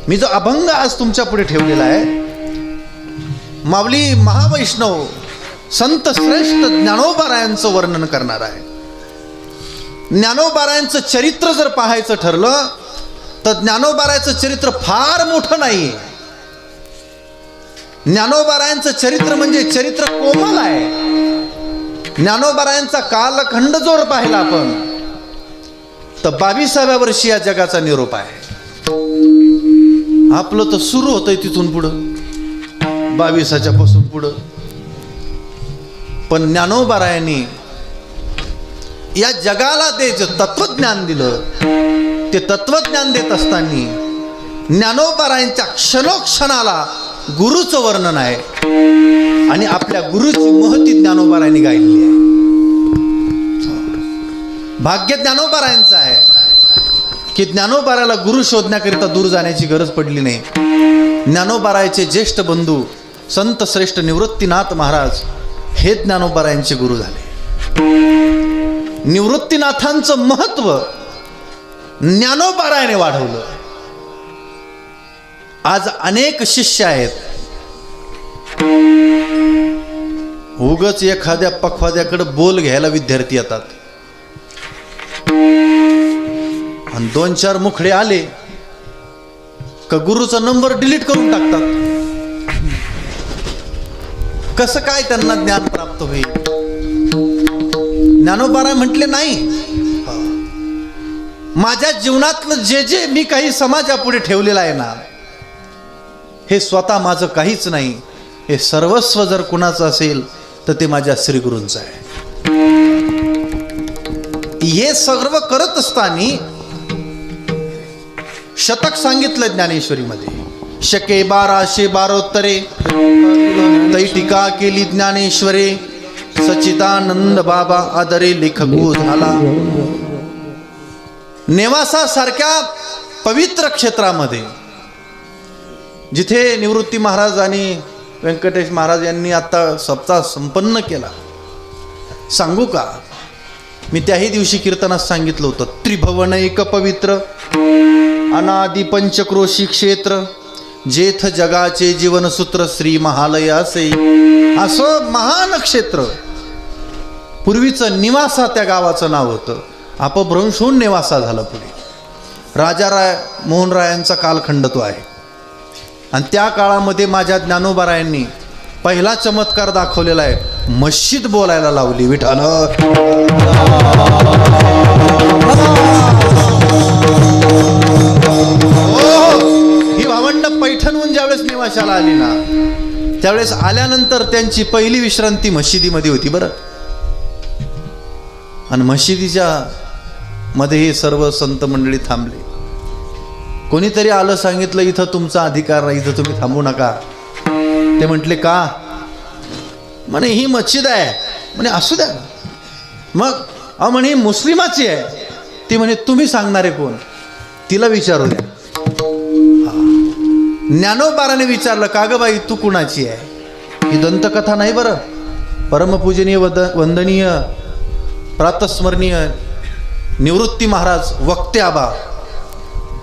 मी जो अभंग आज तुमच्या पुढे ठेवलेला आहे, माऊली महावैष्णव संत श्रेष्ठ ज्ञानोबारायांचं वर्णन करणार आहे. ज्ञानोबारायांचं चरित्र जर पाहायचं ठरलं तर ज्ञानोबारायांचं चरित्र फार मोठं नाही. ज्ञानोबारायांचं चरित्र म्हणजे चरित्र कोमल आहे. ज्ञानोबारायांचा कालखंड जोर पाहिला आपण तर 22व्या वर्षी या जगाचा निरोप आहे. आपलं तर सुरू होतंय तिथून पुढं 22च्या पासून पुढं. पण ज्ञानोबारायांनी या जगाला ते जे तत्वज्ञान दिलं ते तत्वज्ञान देत असताना ज्ञानोबारायांच्या क्षणोक्षणाला गुरुचं वर्णन आहे आणि आपल्या गुरुची महती ज्ञानोबारायांनी गायलेली आहे. भाग्य ज्ञानोबारायांचं आहे की ज्ञानोबाराला गुरु शोधण्याकरिता दूर जाण्याची गरज पडली नाही. ज्ञानोबारायांचे ज्येष्ठ बंधू संत श्रेष्ठ निवृत्तीनाथ महाराज हे ज्ञानोबारायांचे गुरु झाले. निवृत्तीनाथांचं महत्व ज्ञानोबारायाने वाढवलं. आज अनेक शिष्य आहेत, उगच एखाद्या पखवाद्याकडे बोल घ्यायला विद्यार्थी येतात आणि 2-4 मुखडे आले का गुरुचा नंबर डिलीट करून टाकतात. कसं काय त्यांना ज्ञान प्राप्त होईल? ज्ञानोबाराय म्हटले नाही, माझ्या जीवनातलं जे जे मी काही समाजापुढे ठेवलेलं आहे ना हे स्वतः माझं काहीच नाही. हे सर्वस्व जर कुणाचं असेल तर ते माझ्या श्रीगुरूंचं आहे. हे सर्व करत असताना शतक सांगितलं ज्ञानेश्वरीमध्ये. शके 1212 तै टीका केली ज्ञानेश्वरे. सच्चिदानंद बाबा आदरे लेखक झाला. नेवासा सारख्या पवित्र क्षेत्रामध्ये जिथे निवृत्ती महाराज आणि व्यंकटेश महाराज यांनी आता सप्ताह संपन्न केला, सांगू का? मी त्याही दिवशी कीर्तनात सांगितलं होतं, त्रिभुवन एक पवित्र अनादि पंचक्रोशी क्षेत्र जेथ जगाचे जीवनसूत्र श्री महालय असे. असं महान क्षेत्र. पूर्वीचं निवासा त्या गावाचं नाव होतं, अपभ्रंश होऊन नेवासा झालं. पुढे राजाराय मोहनरायांचा कालखंड तो आहे. आणि त्या काळामध्ये माझ्या ज्ञानोबारायांनी पहिला चमत्कार दाखवलेला आहे. मस्जिद बोलायला लावली. विठाल ही भावंड पैठणहून ज्यावेळेस निवासाला आली ना त्यावेळेस आल्यानंतर त्यांची पहिली विश्रांती मशिदीमध्ये होती बरं. आणि मशिदीच्या मध्ये हे सर्व संत मंडळी थांबले. कोणीतरी आलं, सांगितलं इथं तुमचा अधिकार नाही, इथं तुम्ही थांबू नका. ते म्हटले का? म्हणे ही मस्जिद आहे. म्हणे असू द्या. मग म्हणे ही मुस्लिमाची आहे. ती म्हणे तुम्ही सांगणारे कोण? तिला विचारू द्या. ज्ञानोबाराने विचारलं, का ग बाई तू कुणाची आहे? ही दंतकथा नाही बरं. परमपूजनीय वंदनीय प्रातस्मरणीय निवृत्ती महाराज वक्ते आबा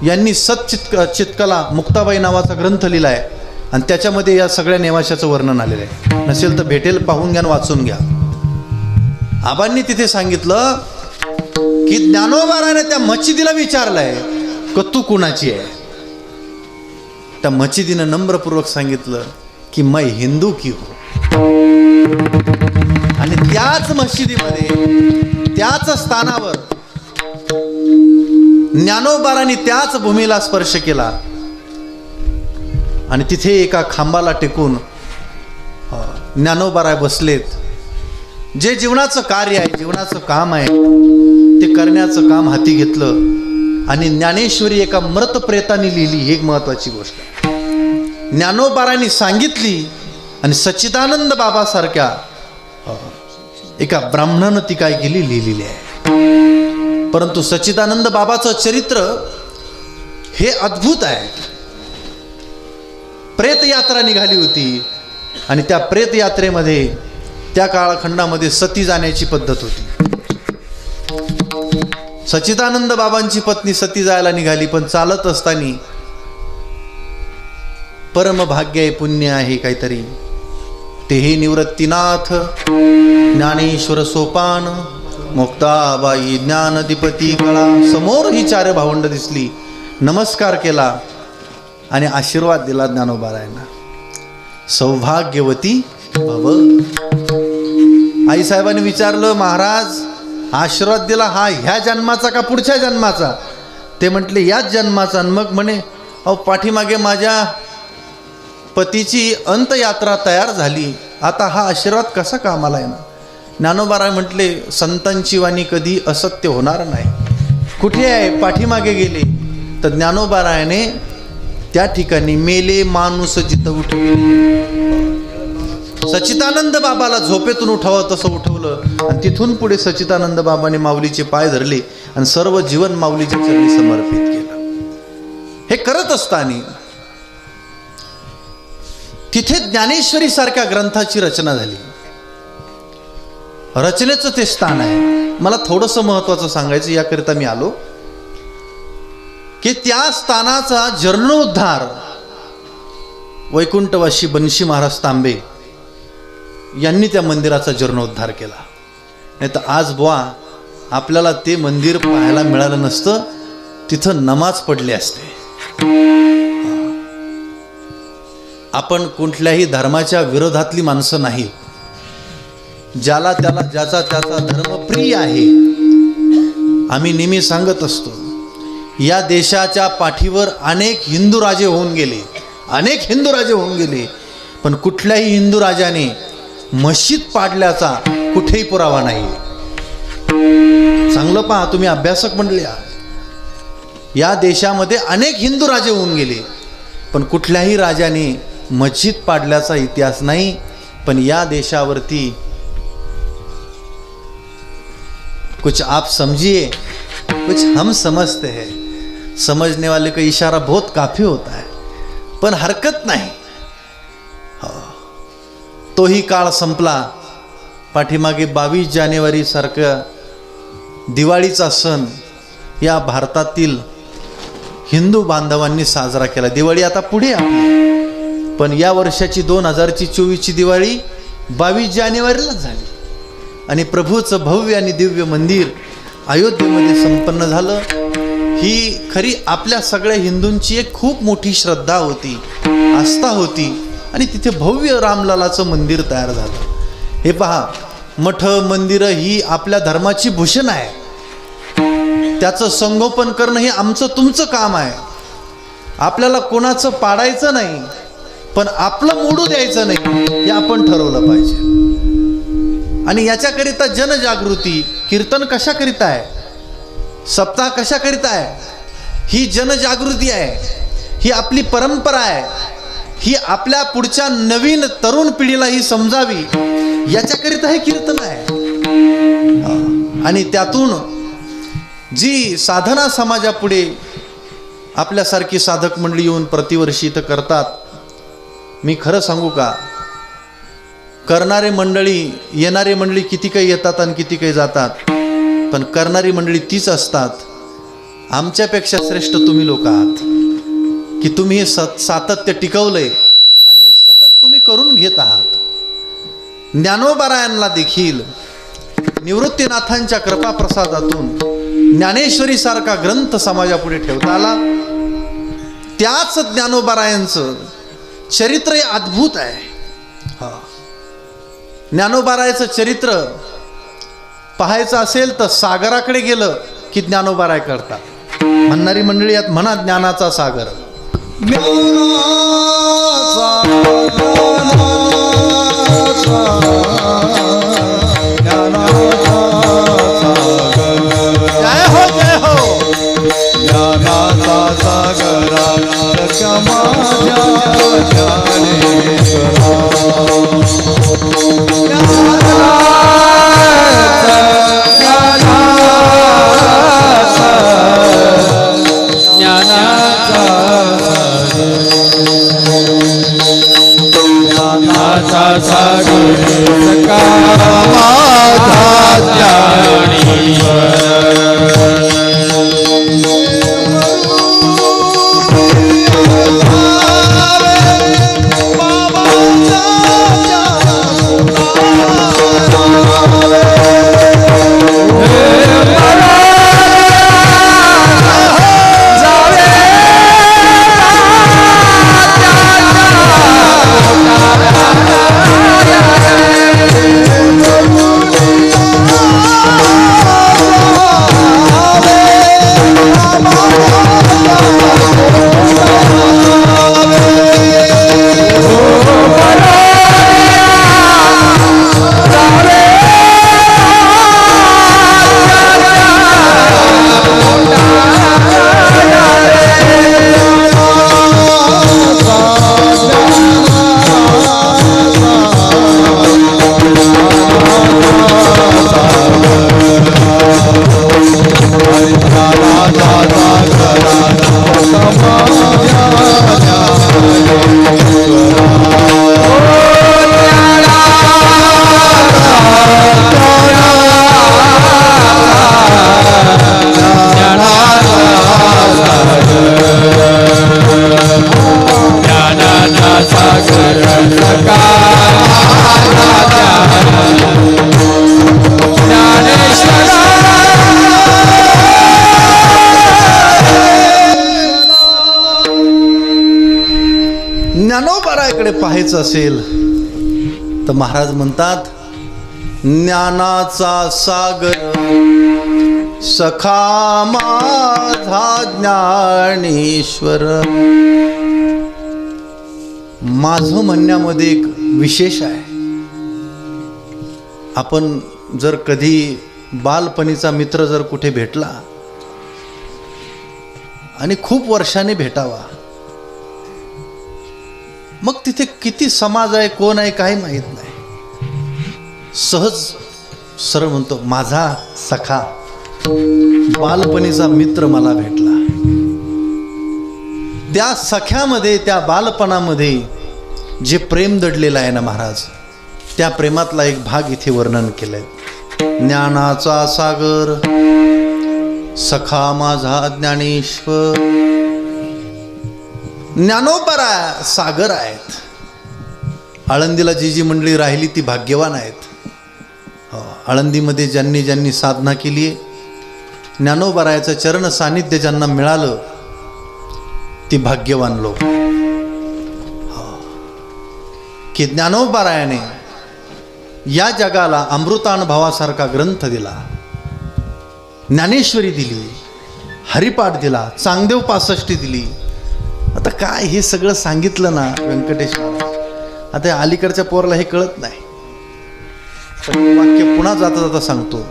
यांनी चितकला मुक्ताबाई नावाचा ग्रंथ लिहिला आहे आणि त्याच्यामध्ये या सगळ्या नेवाशाचं वर्णन आलेलं आहे. नसेल तर भेटेल, पाहून घ्या, वाचून घ्या. आबांनी तिथे सांगितलं की ज्ञानोबाराने त्या मस्जिदीला विचारलंय की तू कुणाची आहे? त्या मस्जिदीनं नम्रपूर्वक सांगितलं की मैं हिंदू की हो. आणि त्याच मस्जिदीमध्ये त्याच स्थानावर ज्ञानोबारांनी त्याच भूमीला स्पर्श केला आणि तिथे एका खांबाला टेकून ज्ञानोबाराय बसलेत. जे जीवनाचं कार्य आहे, जीवनाचं काम आहे, ते करण्याचं काम हाती घेतलं आणि ज्ञानेश्वरी एका मृत प्रेताने लिहिली. ही एक महत्वाची गोष्ट आहे. ज्ञानोबारांनी सांगितली आणि सच्चिदानंद बाबासारख्या एका ब्राह्मणानं ती काय केली, लिहिलेली आहे. परंतु सच्चिदानंद बाबाचं चरित्र हे अद्भुत आहे. प्रेत यात्रा निघाली होती आणि त्या प्रेत यात्रेमध्ये त्या काळखंडामध्ये सती जाण्याची पद्धत होती. सच्चिदानंद बाबांची पत्नी सती जायला निघाली, पण चालत असताना परम भाग्य आहे, पुण्य आहे काहीतरी, तेही निवृत्तीनाथ ज्ञानेश्वर सोपान मुक्ताबाई ज्ञानदीपती कळा. समोर ही 4 भावंड दिसली, नमस्कार केला आणि आशीर्वाद दिला ज्ञानोबारायांना. सौभाग्यवती भव. आईसाहेबांनी विचारलं, महाराज आशीर्वाद दिला हा ह्या जन्माचा का पुढच्या जन्माचा? ते म्हटले याच जन्माचा. मग म्हणे अहो पाठीमागे माझ्या पतीची अंतयात्रा तयार झाली, आता हा आशीर्वाद कसा कामाला येणार? ज्ञानोबाराय म्हटले संतांची वाणी कधी असत्य होणार नाही. कुठे आहे? पाठीमागे गेले. तर ज्ञानोबारायाने त्या ठिकाणी मेले माणूस जिथं उठविले, सच्चिदानंद बाबाला झोपेतून उठावं तसं उठवलं आणि तिथून पुढे सच्चिदानंद बाबाने माऊलीचे पाय धरले आणि सर्व जीवन माऊलीच्या चरणी समर्पित केलं. हे करत असताना तिथे ज्ञानेश्वरी सारख्या ग्रंथाची रचना झाली. रचनेचं ते स्थान आहे. मला थोडंसं महत्वाचं सांगायचं याकरिता मी आलो की त्या स्थानाचा जीर्णोद्धार वैकुंठवासी बन्शी महाराज तांबे यांनी त्या मंदिराचा जीर्णोद्धार केला. नाही तर आज बुवा आपल्याला ते मंदिर पाहायला मिळालं नसतं, तिथं नमाज पडली असते. आपण कुठल्याही धर्माच्या विरोधातली माणसं नाही. ज्याला त्याला ज्याचा त्याचा धर्म प्रिय आहे. आम्ही नेहमी सांगत असतो या देशाच्या पाठीवर अनेक हिंदू राजे होऊन गेले, अनेक हिंदू राजे होऊन गेले, पण कुठल्याही हिंदू राजाने मस्जिद पाडल्याचा कुठेही पुरावा नाही. चांगलं पहा, तुम्ही अभ्यासक म्हणले आहात. या देशामध्ये अनेक हिंदू राजे होऊन गेले, पण कुठल्याही राजाने मस्जिद पाडल्याचा इतिहास नाही. पण या देशावरती कुछ आप समझिए कुछ हम समझते हैं. समझने वाले का इशारा बहुत काफी होता है, पण हरकत नाही. तोही काळ संपला. पाठीमागे 22 जानेवारी सारखा दिवाळीचा सण या भारतातील हिंदू बांधवांनी साजरा केला. दिवाळी आता पुढे आपली, पण या वर्षाची 2024ची दिवाळी 22 जानेवारीलाच झाली आणि प्रभूचं भव्य आणि दिव्य मंदिर अयोध्येमध्ये संपन्न झालं. ही खरी आपल्या सगळ्या हिंदूंची एक खूप मोठी श्रद्धा होती, आस्था होती आणि तिथे भव्य रामललाचं मंदिर तयार झालं. हे पहा, मठ मंदिरं ही आपल्या धर्माची भूषण आहे. त्याचं संगोपन करणं हे आमचं तुमचं काम आहे. आपल्याला कोणाचं पाडायचं नाही, पण आपलं मोडू द्यायचं नाही हे आपण ठरवलं पाहिजे. आणि याच्याकरिता जनजागृती, कीर्तन कशाकरिता आहे, सप्ताह कशाकरिता आहे? ही जनजागृती आहे, ही आपली परंपरा आहे, ही आपल्या पुढच्या नवीन तरुण पिढीला ही समजावी याच्याकरिता हे कीर्तन आहे. आणि त्यातून जी साधना समाजापुढे आपल्यासारखी साधक मंडळी येऊन प्रतिवर्षी इथं करतात. मी खरं सांगू का, करणारे मंडळी, येणारे मंडळी किती काही येतात आणि किती काही जातात, पण करणारी मंडळी तीच असतात. आमच्यापेक्षा श्रेष्ठ तुम्ही लोक आहात की तुम्ही हे सातत्य टिकवलंय आणि हे सतत तुम्ही करून घेत आहात. ज्ञानोबारायांना देखील निवृत्तीनाथांच्या कृपा प्रसादातून ज्ञानेश्वरी सारखा ग्रंथ समाजापुढे ठेवता आला. त्याच ज्ञानोबारायांचं चरित्र हे अद्भुत आहे. ज्ञानोबारायचं चरित्र पाहायचं असेल तर सागराकडे गेलं की ज्ञानोबाराय करतात. म्हणणारी मंडळी यात म्हणा ज्ञानाचा सागर. जय हो जय हो. ज्ञानाचा सागरा ज्ञानाचा सागर पाहायचं असेल तर महाराज म्हणतात, ज्ञानाचा सागर सखा माझा ज्ञानेश्वर. माझं म्हणण्यामध्ये एक विशेष आहे. आपण जर कधी बालपणीचा मित्र जर कुठे भेटला आणि खूप वर्षाने भेटावा, मग तिथे किती समाज आहे, कोण आहे, काही माहीत नाही. सहज सरळ म्हणतो, माझा सखा बालपणीचा मित्र मला भेटला. त्या सख्यामध्ये, त्या बालपणामध्ये जे प्रेम दडलेलं आहे ना महाराज, त्या प्रेमातला एक भाग इथे वर्णन केलंय. ज्ञानाचा सागर सखा माझा ज्ञानेश्वर. ज्ञानोबा सागर आहेत. आळंदीला जी जी मंडळी राहिली ती भाग्यवान आहेत. आळंदीमध्ये ज्यांनी ज्यांनी साधना केली आहे, ज्ञानोबारायाचं चरण सानिध्य ज्यांना मिळालं ती भाग्यवान लोक. की ज्ञानोबारायाने या जगाला अमृतानुभवासारखा ग्रंथ दिला, ज्ञानेश्वरी दिली, हरिपाठ दिला, चांगदेव 65 दिली. आता काय हे सगळं सांगितलं ना व्यंकटेश महाराज, आता अलीकडच्या पोराला हे कळत नाही. पण वाक्य पुन्हा जाता जाता सांगतो.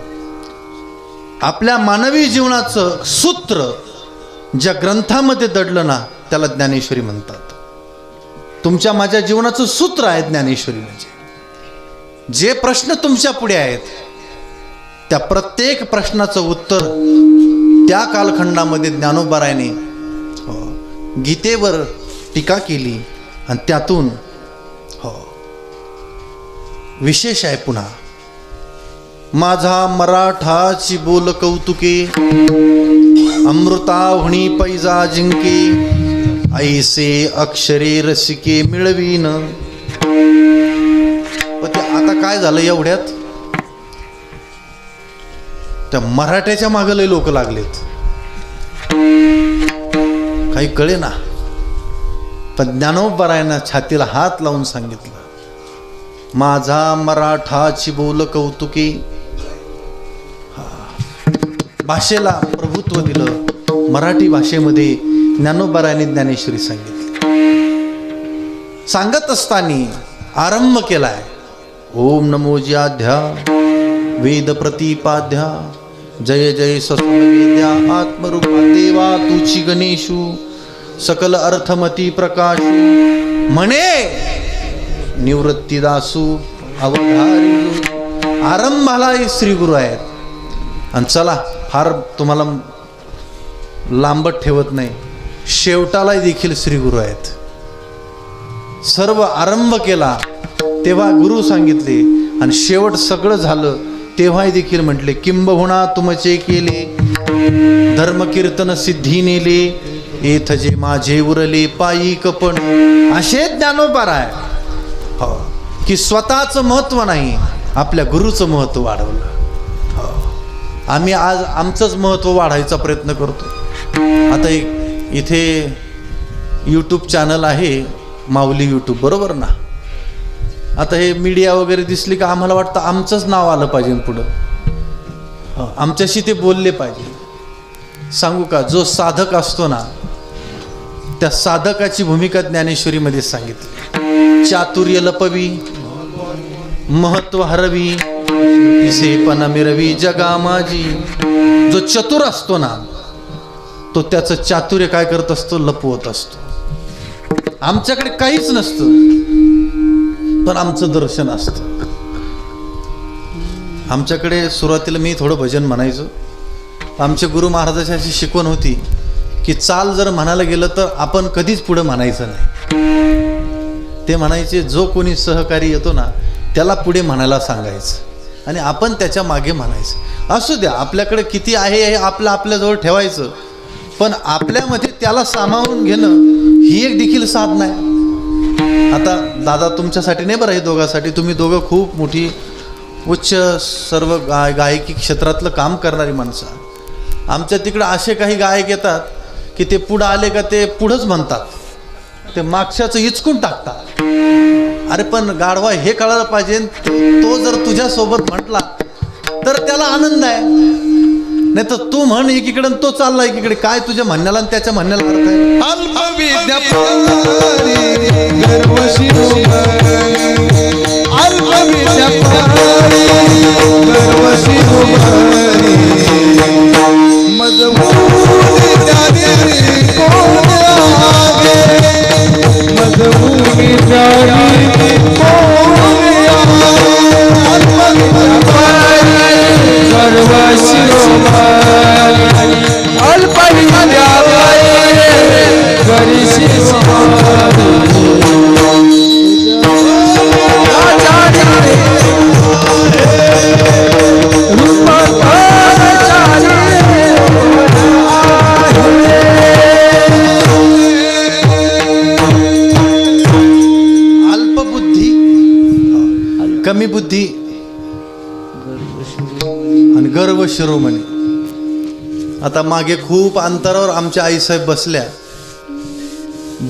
आपल्या मानवी जीवनाचं सूत्र ज्या ग्रंथामध्ये दडलं ना त्याला ज्ञानेश्वरी म्हणतात. तुमच्या माझ्या जीवनाचं सूत्र आहे ज्ञानेश्वरी. म्हणजे जे प्रश्न तुमच्या पुढे आहेत त्या प्रत्येक प्रश्नाचं उत्तर त्या कालखंडामध्ये ज्ञानोबारायाने गीतेवर टीका केली आणि त्यातून विशेष आहे. पुन्हा माझा मराठाची बोल कौतुके, अमृताहुणी पैजा जिंके, ऐसे अक्षरे रसिके मिळवीन. ते आता काय झालं, एवढ्यात त्या मराठ्याच्या मागे लय लोक लागलेत, काही कळे ना. पण ज्ञानोबारायानं छातीला हात लावून सांगितलं, माझा मराठाची बोल कौतुके. भाषेला प्रभुत्व दिलं. मराठी भाषेमध्ये ज्ञानोबारायाने ज्ञानेश्वरी सांगितली. सांगत असताना आरंभ केलाय, ओम नमो ज्याध्या वेद प्रतिपाद्या, जय जय ससुरवेद्या आत्मरूपा देवा तुची गणेशू, सकल अर्थमती प्रकाशू, म्हणे निवृत्तीदासू अवधारी. आरंभाला श्री गुरु आहेत. आणि चला फार तुम्हाला लांबत ठेवत नाही, शेवटाला देखील श्री गुरु आहेत. सर्व आरंभ केला तेव्हा गुरु सांगितले आणि शेवट सगळं झालं तेव्हा देखील म्हटले, किंबहुना तुमचे केले धर्म कीर्तन सिद्धी नेले, येथ जे माझे उरले पायी कपण. असे ज्ञानोबाराय हो की स्वतःचं महत्व नाही, आपल्या गुरुचं महत्व वाढवलं. आम्ही आज आमचंच महत्व वाढायचा प्रयत्न करतो. आता इथे यूट्यूब चॅनल आहे माऊली यूट्यूब, बरोबर ना. आता हे मीडिया वगैरे दिसली का आम्हाला वाटतं आमचंच नाव आलं पाहिजे पुढं, आमच्याशी ते बोलले पाहिजे. सांगू का, जो साधक असतो ना त्या साधकाची भूमिका ज्ञानेश्वरीमध्ये सांगितली. चातुर्य लपवी महत्व हरवी, दिसेपणा मिरवी जगा माझी. जो चतुर असतो ना तो त्याचं चातुर्य काय करत असतो, लपवत असतो. आमच्याकडे काहीच नसतं पण आमचं दर्शन असतं. आमच्याकडे सुरुवातीला मी थोडं भजन म्हणायचो. आमचे गुरु महाराजाची अशी शिकवण होती की चाल जर म्हणायला गेलं तर आपण कधीच पुढं म्हणायचं नाही. ते म्हणायचे जो कोणी सहकारी येतो ना त्याला पुढे म्हणायला सांगायचं आणि आपण त्याच्या मागे म्हणायचं. असू द्या आपल्याकडे किती आहे हे आपल्याजवळ ठेवायचं, पण आपल्यामध्ये त्याला सामावून घेणं ही एक देखील साधना आहे. आता दादा तुमच्यासाठी नाही बरं, हे दोघांसाठी. तुम्ही दोघं खूप मोठी उच्च सर्व गायकी क्षेत्रातलं काम करणारी माणसं. आमच्या तिकडं असे काही गायक येतात की ते पुढं आले का ते पुढंच म्हणतात, ते मागच्याचं इचकून टाकतात. अरे पण गाढवा हे कळायला पाहिजे, तो जर तुझ्या सोबत म्हटला तर त्याला आनंद आहे, नाही तर तू म्हण एकीकडे तो चालला एकीकडे. काय तुझ्या म्हणण्याला आणि त्याच्या म्हणण्याला अर्थ आहे? अल्पविद्या गर्व शिरोमणी, अल्पविद्या गर्व शिरोमणी, मजमूनी त्याने कोण आगे, मजमूनी त्याने कोण सर्व शिरोमणी अल्पविद्या गरी शिरोमणी अल्पबुद्धी, कमी बुद्धी आणि गर्व शिरोमणी. आता मागे खूप अंतरावर आमच्या आईसाहेब बसल्या.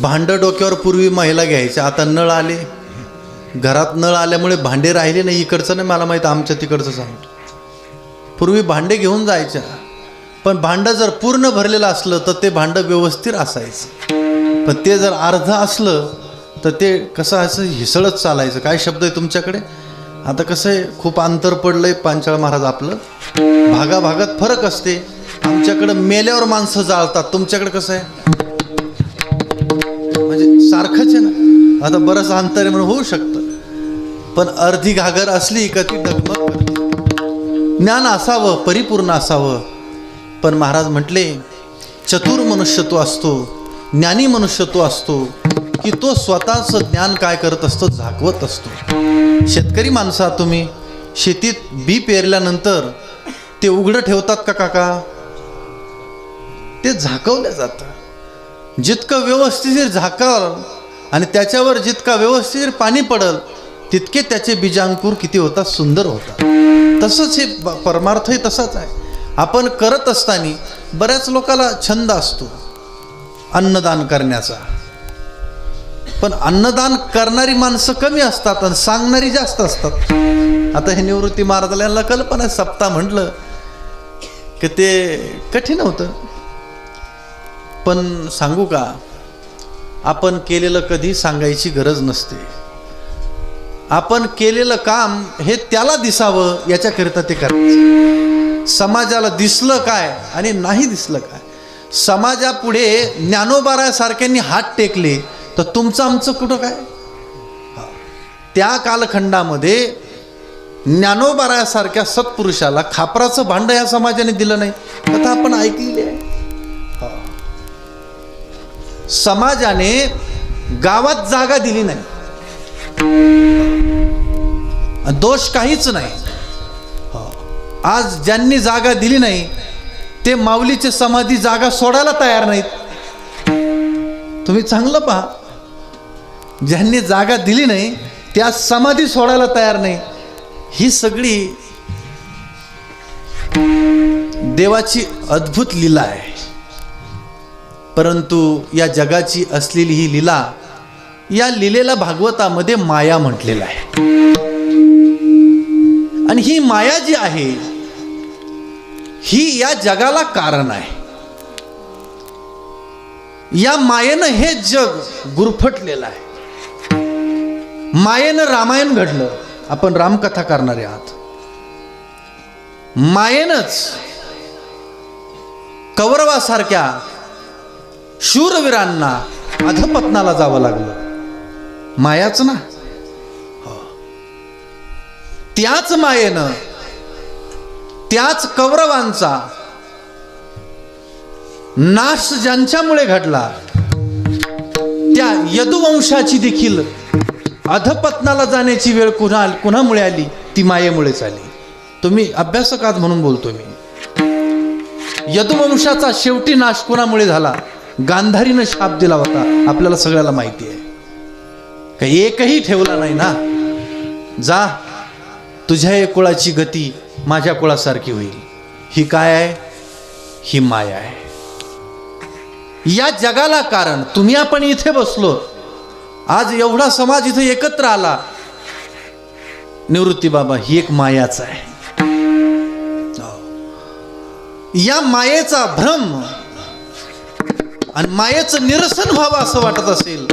भांडं डोक्यावर पूर्वी महिला घ्यायच्या, आता नळ आले, घरात नळ आल्यामुळे भांडे राहिले नाही. इकडचं नाही मला माहीत, आमच्या तिकडचं सांगतो. पूर्वी भांडे घेऊन जायच्या, पण भांडं जर पूर्ण भरलेलं असलं तर ते भांडं व्यवस्थित असायचं, पण ते जर अर्धं असलं तर ते कसं असं हिसळत चालायचं. काय शब्द आहे तुमच्याकडे? आता कसं आहे, खूप अंतर पडलं आहे पांचाळ महाराज आपलं, भागाभागात फरक असते. आमच्याकडं मेल्यावर माणसं जाळतात, तुमच्याकडे कसं आहे? म्हणजे सारखंच आहे ना. आता बरंच अंतर आहे म्हणून होऊ शकतं, पण अर्धी घागर असली का ती डगमग करते. ज्ञान असावं, परिपूर्ण असावं. पण महाराज म्हटले, चतुर मनुष्य तो असतो, ज्ञानी मनुष्य तो असतो की तो स्वतःचं ज्ञान काय करत असतो, झाकवत असतो. शेतकरी माणसा, तुम्ही शेतीत बी पेरल्यानंतर ते उघडं ठेवतात का काका? ते झाकवलं जातं. जितकं व्यवस्थित झाकाल आणि त्याच्यावर जितका व्यवस्थित पाणी पडल तितके त्याचे बीजांकुर किती होतात, सुंदर होतात. तसंच हे परमार्थही तसाच आहे. आपण करत असताना बऱ्याच लोकांना छंद असतो अन्नदान करण्याचा, पण अन्नदान करणारी माणसं कमी असतात आणि सांगणारी जास्त असतात. आता हे निवृत्ती महाराजाला यांना कल्पना, सप्ताह म्हटलं की ते कठीण होतं. पण सांगू का, आपण केलेलं कधी सांगायची गरज नसते. आपण केलेलं काम हे त्याला दिसावं याच्याकरिता ते करायचं. समाजाला दिसलं काय आणि नाही दिसलं काय. समाजापुढे ज्ञानोबारासारख्यांनी हात टेकले तर तुमचं आमचं कुठं काय. त्या कालखंडामध्ये ज्ञानोबारासारख्या सत्पुरुषाला खापराचं भांडं या समाजाने दिलं नाही, कथा आपण ऐकलेली आहे. समाजाने गावात जागा दिली नाही, दोष काहीच नाही. आज ज्यांनी जागा दिली नाही ते माऊलीचे समाधी जागा सोडायला तयार नाहीत. तुम्ही चांगलं पहा, ज्यांनी जागा दिली नाही त्या समाधी सोडायला तयार नाही. ही सगळी देवाची अद्भुत लीला आहे. परंतु या जगाची असलेली ही लीला, या लीलेला भागवतामध्ये माया म्हटलेलं आहे. आणि ही माया जी आहे ही या जगाला कारण आहे. या मायेनं हे जग गुरफटलेलं आहे. मायेनं रामायण घडलं. आपण रामकथा करणारे आहात. मायेनंच कौरवासारख्या शूरवीरांना अधपतनाला जावं लागलं. मायाच ना. त्याच मायेनं त्याच कौरवांचा नाश ज्यांच्यामुळे घडला त्या यदुवंशाची देखील अधपतनाला जाण्याची वेळ कुणामुळे आली? ती मायेमुळेच आली. तुम्ही अभ्यासकात म्हणून बोलतो मी. यदुवंशाचा शेवटी नाश कुणामुळे झाला? गांधारीनं शाप दिला होता, आपल्याला सगळ्याला माहिती आहे. काही एकही ठेवला नाही ना. जा, तुझ्या या कुळाची गती माझ्या कुळासारखी होईल. ही काय आहे? ही माया आहे. या जगाला कारण तुम्ही आपण इथे बसलो, आज एवढा समाज इथे एकत्र आला, निवृत्ती बाबा ही एक मायाच आहे. या मायेचा भ्रम आणि मायेचं निरसन व्हावं असं वाटत असेल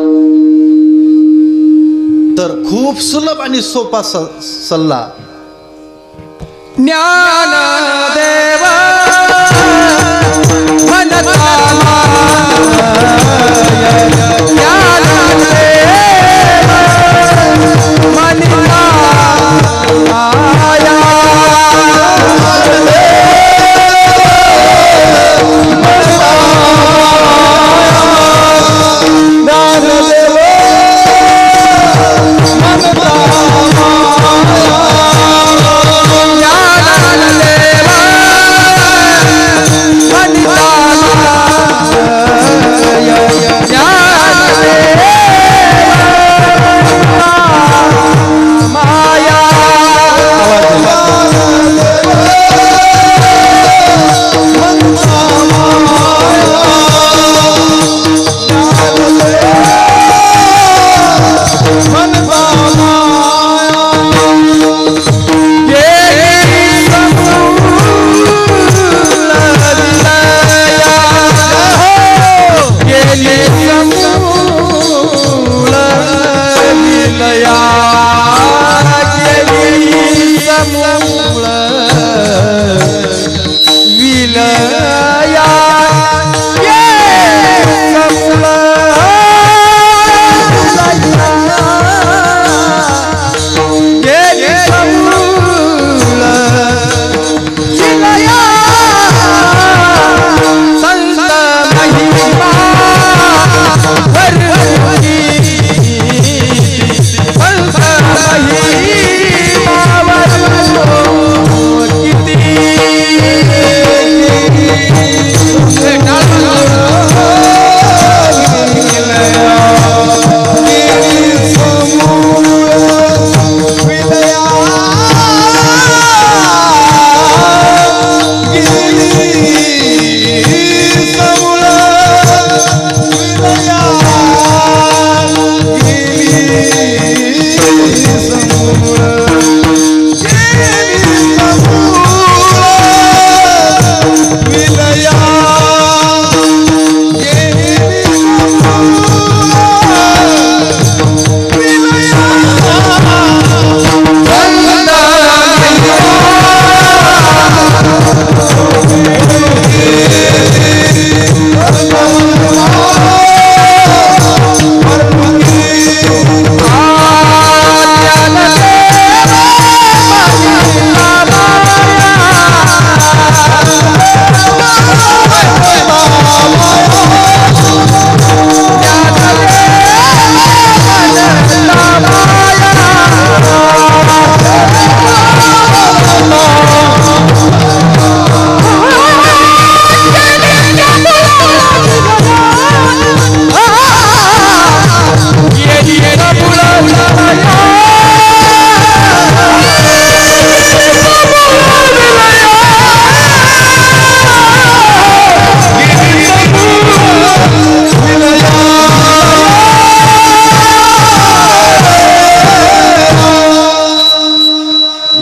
तर खूप सुलभ आणि सोपा सल्ला, ज्ञानदेव मनता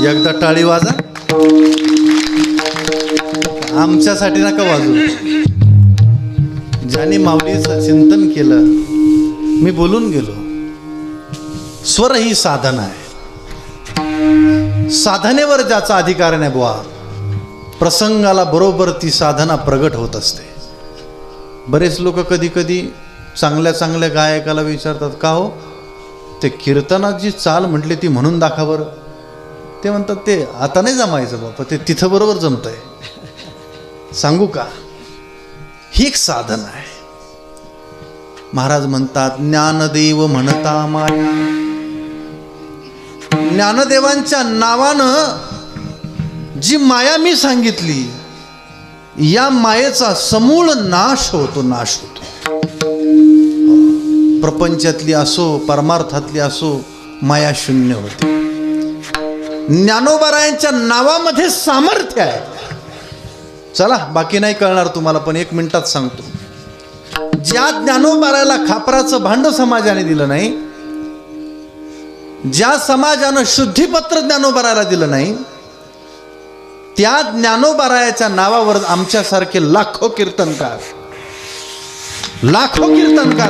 एकदा टाळी वाजा, आमच्यासाठी नका वाजू. ज्याने माऊलीचं चिंतन केलं, मी बोलून गेलो, स्वर ही साधना आहे. साधनेवर ज्याचा अधिकार नाही बुवा, प्रसंगाला बरोबर ती साधना प्रगट होत असते. बरेच लोक कधी कधी चांगल्या चांगल्या गायकाला विचारतात, का हो ते कीर्तनात जी चाल म्हटली ती म्हणून दाखवा बरं. ते म्हणतात ते आता नाही जमायचं बाबा, ते तिथं बरोबर जमतंय. सांगू का, ही एक साधन आहे. महाराज म्हणतात, ज्ञानदेव म्हणता माया. ज्ञानदेवांच्या नावानं जी माया मी सांगितली, या मायेचा समूळ नाश होतो, नाश होतो. प्रपंचातली असो परमार्थातली असो, माया शून्य होते. ज्ञानोबारायांच्या नावामध्ये सामर्थ्य आहे. चला बाकी नाही कळणार तुम्हाला, पण 1 मिनिटात सांगतो. ज्या ज्ञानोबाराला खापराचं भांड समाजाने दिलं नाही, ज्या समाजानं शुद्धीपत्र ज्ञानोबाराला दिलं नाही, त्या ज्ञानोबारायाच्या नावावर आमच्यासारखे लाखो कीर्तनकार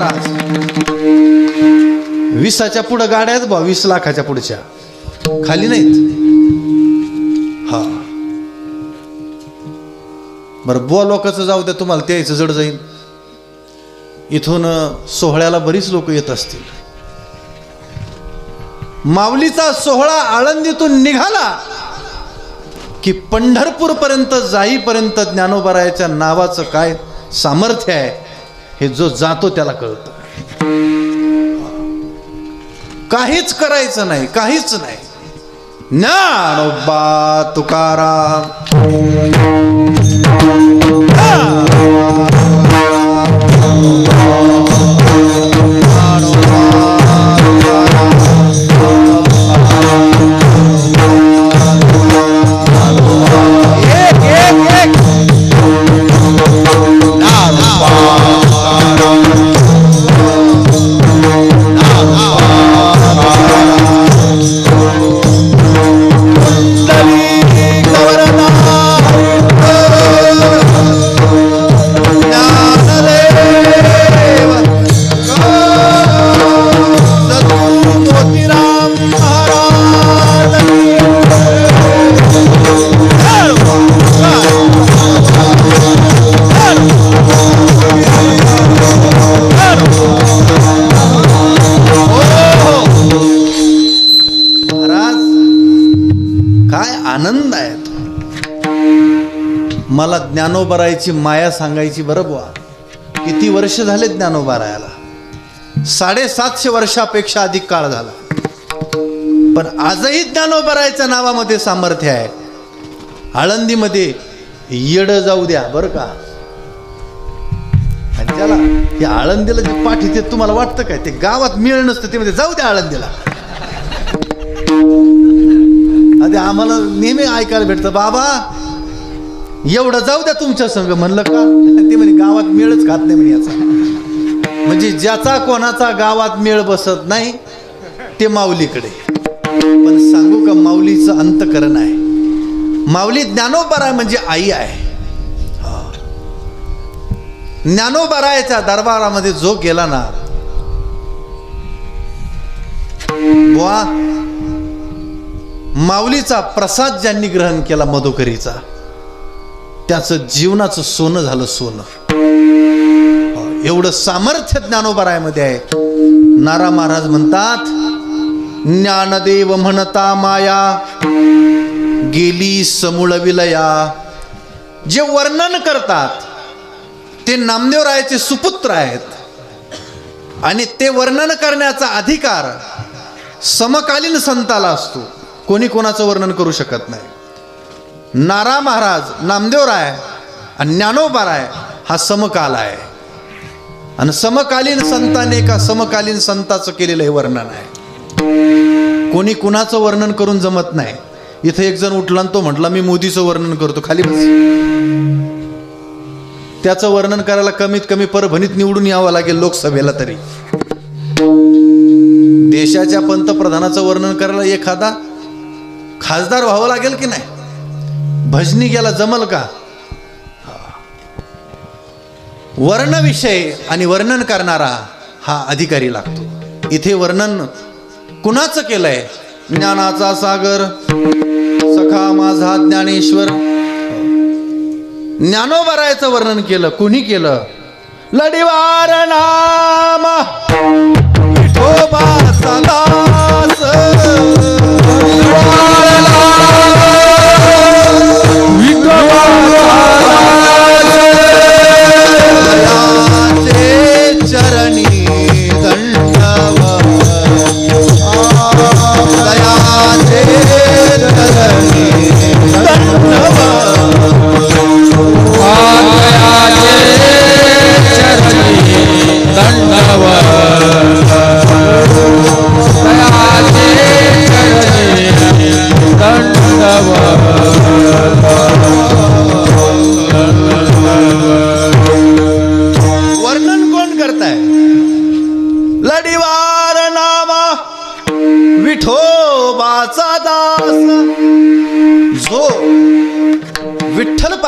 आज 20च्या पुढं गाड्या आहेत बा, 20 लाखाच्या पुढच्या खाली नाहीत. हा बरं, बुवा लोकांचं जाऊ द्या, तुम्हाला ते यायचं जड जाईल. इथून सोहळ्याला बरीच लोक येत असतील. माऊलीचा सोहळा आळंदीतून निघाला की पंढरपूर पर्यंत जाईपर्यंत ज्ञानोबारायाच्या नावाचं काय सामर्थ्य आहे हे जो जातो त्याला कळतं. काहीच करायचं नाही, काहीच नाही. ज्ञानोबा तुकाराम आनंद आहे. मला ज्ञानोबारायाची माया सांगायची बरं बुवा. किती वर्ष झाले ज्ञानोबारायाला? 750 वर्षापेक्षा अधिक काळ झाला. पण आजही ज्ञानोबारायाच्या नावामध्ये सामर्थ्य आहे. आळंदीमध्ये येड जाऊ द्या बरं का. आणि त्याला हे आळंदीला जे पाठी ते तुम्हाला वाटतं काय ते गावात मिळ नसतं, ते मध्ये जाऊ द्या आळंदीला. आधी आम्हाला नेहमी ऐकायला भेटतं, बाबा एवढं जाऊ द्या तुमच्या संग. म्हणलं का? ते म्हणे गावात मेळच खात नाही म्हणे याचा. म्हणजे ज्याचा कोणाचा गावात मेळ बसत नाही ते माऊलीकडे. पण सांगू का, माऊलीचं अंतकरण आहे. माऊली ज्ञानोबाराय म्हणजे आई आहे. ज्ञानोबारायाच्या दरबारामध्ये जो गेला ना बुवा, माऊलीचा प्रसाद ज्यांनी ग्रहण केला मधुकरीचा, त्याचं जीवनाचं सोनं झालं, सोनं. एवढं सामर्थ्य ज्ञानोबारायामध्ये आहे. नारा महाराज म्हणतात, ज्ञानदेव म्हणता माया गेली समूळ विलया. जे वर्णन करतात ते नामदेवरायाचे सुपुत्र आहेत आणि ते वर्णन करण्याचा अधिकार समकालीन संताला असतो. कोणी कोणाचं वर्णन करू शकत नाही. नारा महाराज, नामदेवराय आणि ज्ञानोबाराय हा समकाल आहे. आणि समकालीन संताने एका समकालीन संताचं केलेलं हे वर्णन आहे. कोणी कुणाचं वर्णन करून जमत नाही. इथे एक जण उठला आणि तो म्हटला मी मोदीचं वर्णन करतो, खाली बस. त्याचं वर्णन करायला कमीत कमी परभणीत निवडून यावं लागेल लोकसभेला तरी. देशाच्या पंतप्रधानाचं वर्णन करायला एखादा खासदार व्हावं लागेल की नाही? भजनी गेला जमल का? वर्णविषय आणि वर्णन करणारा हा अधिकारी लागतो. इथे वर्णन कुणाचं केलंय? ज्ञानाचा सागर सखा माझा ज्ञानेश्वर. ज्ञानोबारायाचं वर्णन केलं. कुणी केलं? लढीवार नाम विठोबाचा दास. चरणी दंडवत, दयाचे चरणी दंडवत, दयाचे चरणी दंडवत.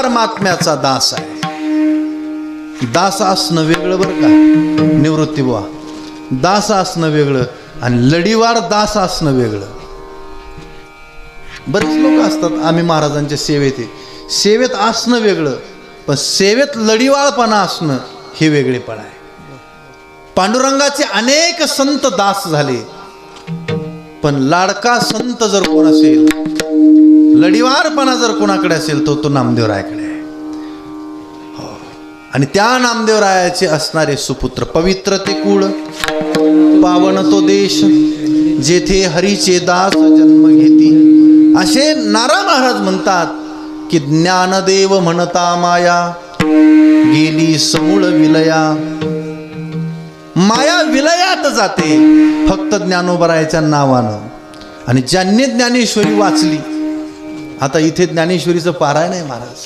परमात्म्याचा दास आहे. दास असणं वेगळं बरं का निवृत्ती बुवा, दास असणं वेगळं आणि लढीवार दास असणं वेगळं. बरेच लोक असतात आम्ही महाराजांच्या सेवेत आहे, सेवेत असणं वेगळं, पण सेवेत लढीवाळपणा असणं हे वेगळेपण आहे. पांडुरंगाचे अनेक संत दास झाले, पण लाडका संत जर कोण असेल, लढीवारपणा जर कोणाकडे असेल तो नामदेवरायाकडे आहे. हो. आणि त्या नामदेवरायाचे असणारे सुपुत्र, पवित्र ते कुळ, पावन तो देश, जेथे हरीचे दास जन्म घेती. असे नारा महाराज म्हणतात की ज्ञानदेव म्हणता माया गेली समूळ विलया. माया विलयात जाते फक्त ज्ञानोबरायाच्या नावानं. आणि ज्यांनी ज्ञानेश्वरी वाचली, आता इथे ज्ञानेश्वरीचं पारायण आहे महाराज,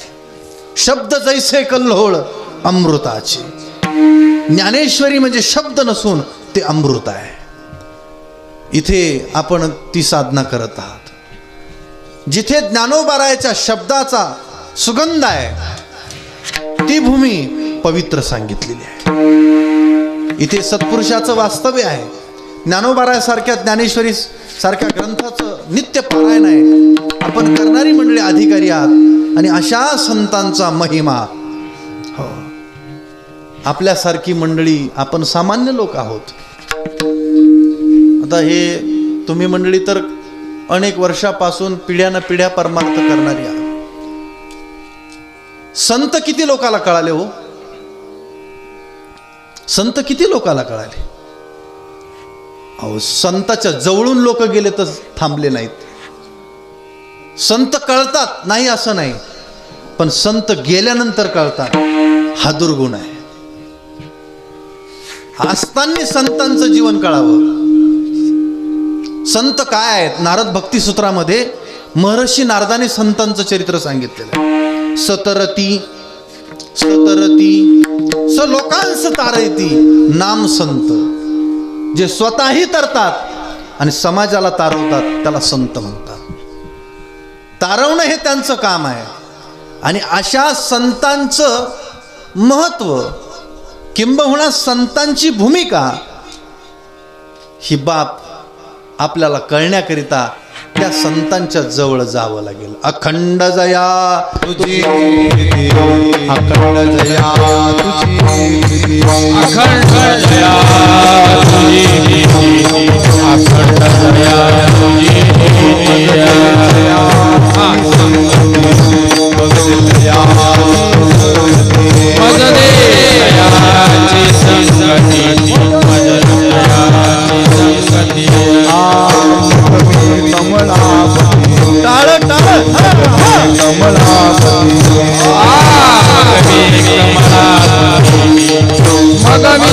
शब्द जैसे कल्लोळ अमृताचे. ज्ञानेश्वरी म्हणजे शब्द नसून ते अमृत आहे. इथे आपण ती साधना करत आहात. जिथे ज्ञानोबरायाच्या शब्दाचा सुगंध आहे ती भूमी पवित्र सांगितलेली आहे. इथे सत्पुरुषाचं वास्तव्य आहे. ज्ञानोबरायासारख्या, ज्ञानेश्वरी सारख्या ग्रंथाचं नित्य पारायण आहे. आपण करणारी मंडळी अधिकारी आहात आणि अशा संतांचा महिमा. हो, आपल्यासारखी मंडळी, आपण सामान्य लोक आहोत. आता हे तुम्ही मंडळी तर अनेक वर्षापासून पिढ्यानं पिढ्या परमार्थ करणारी आहात. संत किती लोकाला कळाले हो? संत किती लोकाला कळाले? अहो, संताच्या जवळून लोक गेले तर थांबले नाहीत. संत कळतात नाही असं नाही, पण संत गेल्यानंतर कळतात, हा दुर्गुण आहे. असताना संतांचं जीवन कळावं. संत काय आहेत? नारद भक्तिसूत्रामध्ये महर्षी नारदाने संतांचं चरित्र सांगितलेलं आहे. सतरती सतरती स लोकांस तारयती नाम संत. जे स्वतःही तरतात आणि समाजाला तारवतात त्याला संत म्हणतात. तारवणं हे त्यांचं काम आहे. आणि अशा संतांचं महत्व किंबहुना संतांची भूमिका ही बाब आपल्याला कळण्याकरिता त्या संतांच्या जवळ जावं लागेल. अखंड जया तुझी, अखंड जया तुझी, अखंड जया तुझी, अखंड जया तुझी. मग दे दयाची संगती, मग दयाची संगती. कमलापती टाळ टाळ कमलापती मग मी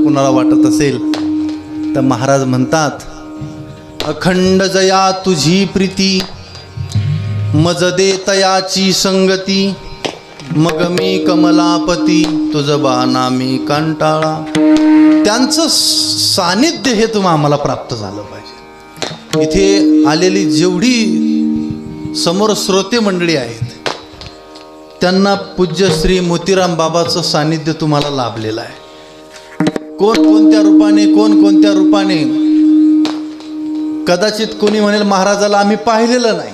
कुणाला वाटत असेल तर महाराज म्हणतात, अखंड जया तुझी प्रीती, मज दे तयाची संगती, मग मी कमलापती, तुझ बाना मी कंटाळा. त्यांचं सानिध्य हे तुम्हाला आम्हाला प्राप्त झालं पाहिजे. इथे आलेली जेवढी समोर श्रोते मंडळी आहेत त्यांना पूज्य श्री मोतीराम बाबाचं सानिध्य तुम्हाला लाभलेलं आहे. कोण कोणत्या रूपाने, कोण कोणत्या रूपाने. कदाचित कोणी म्हणेल महाराजाला आम्ही पाहिलेलं नाही,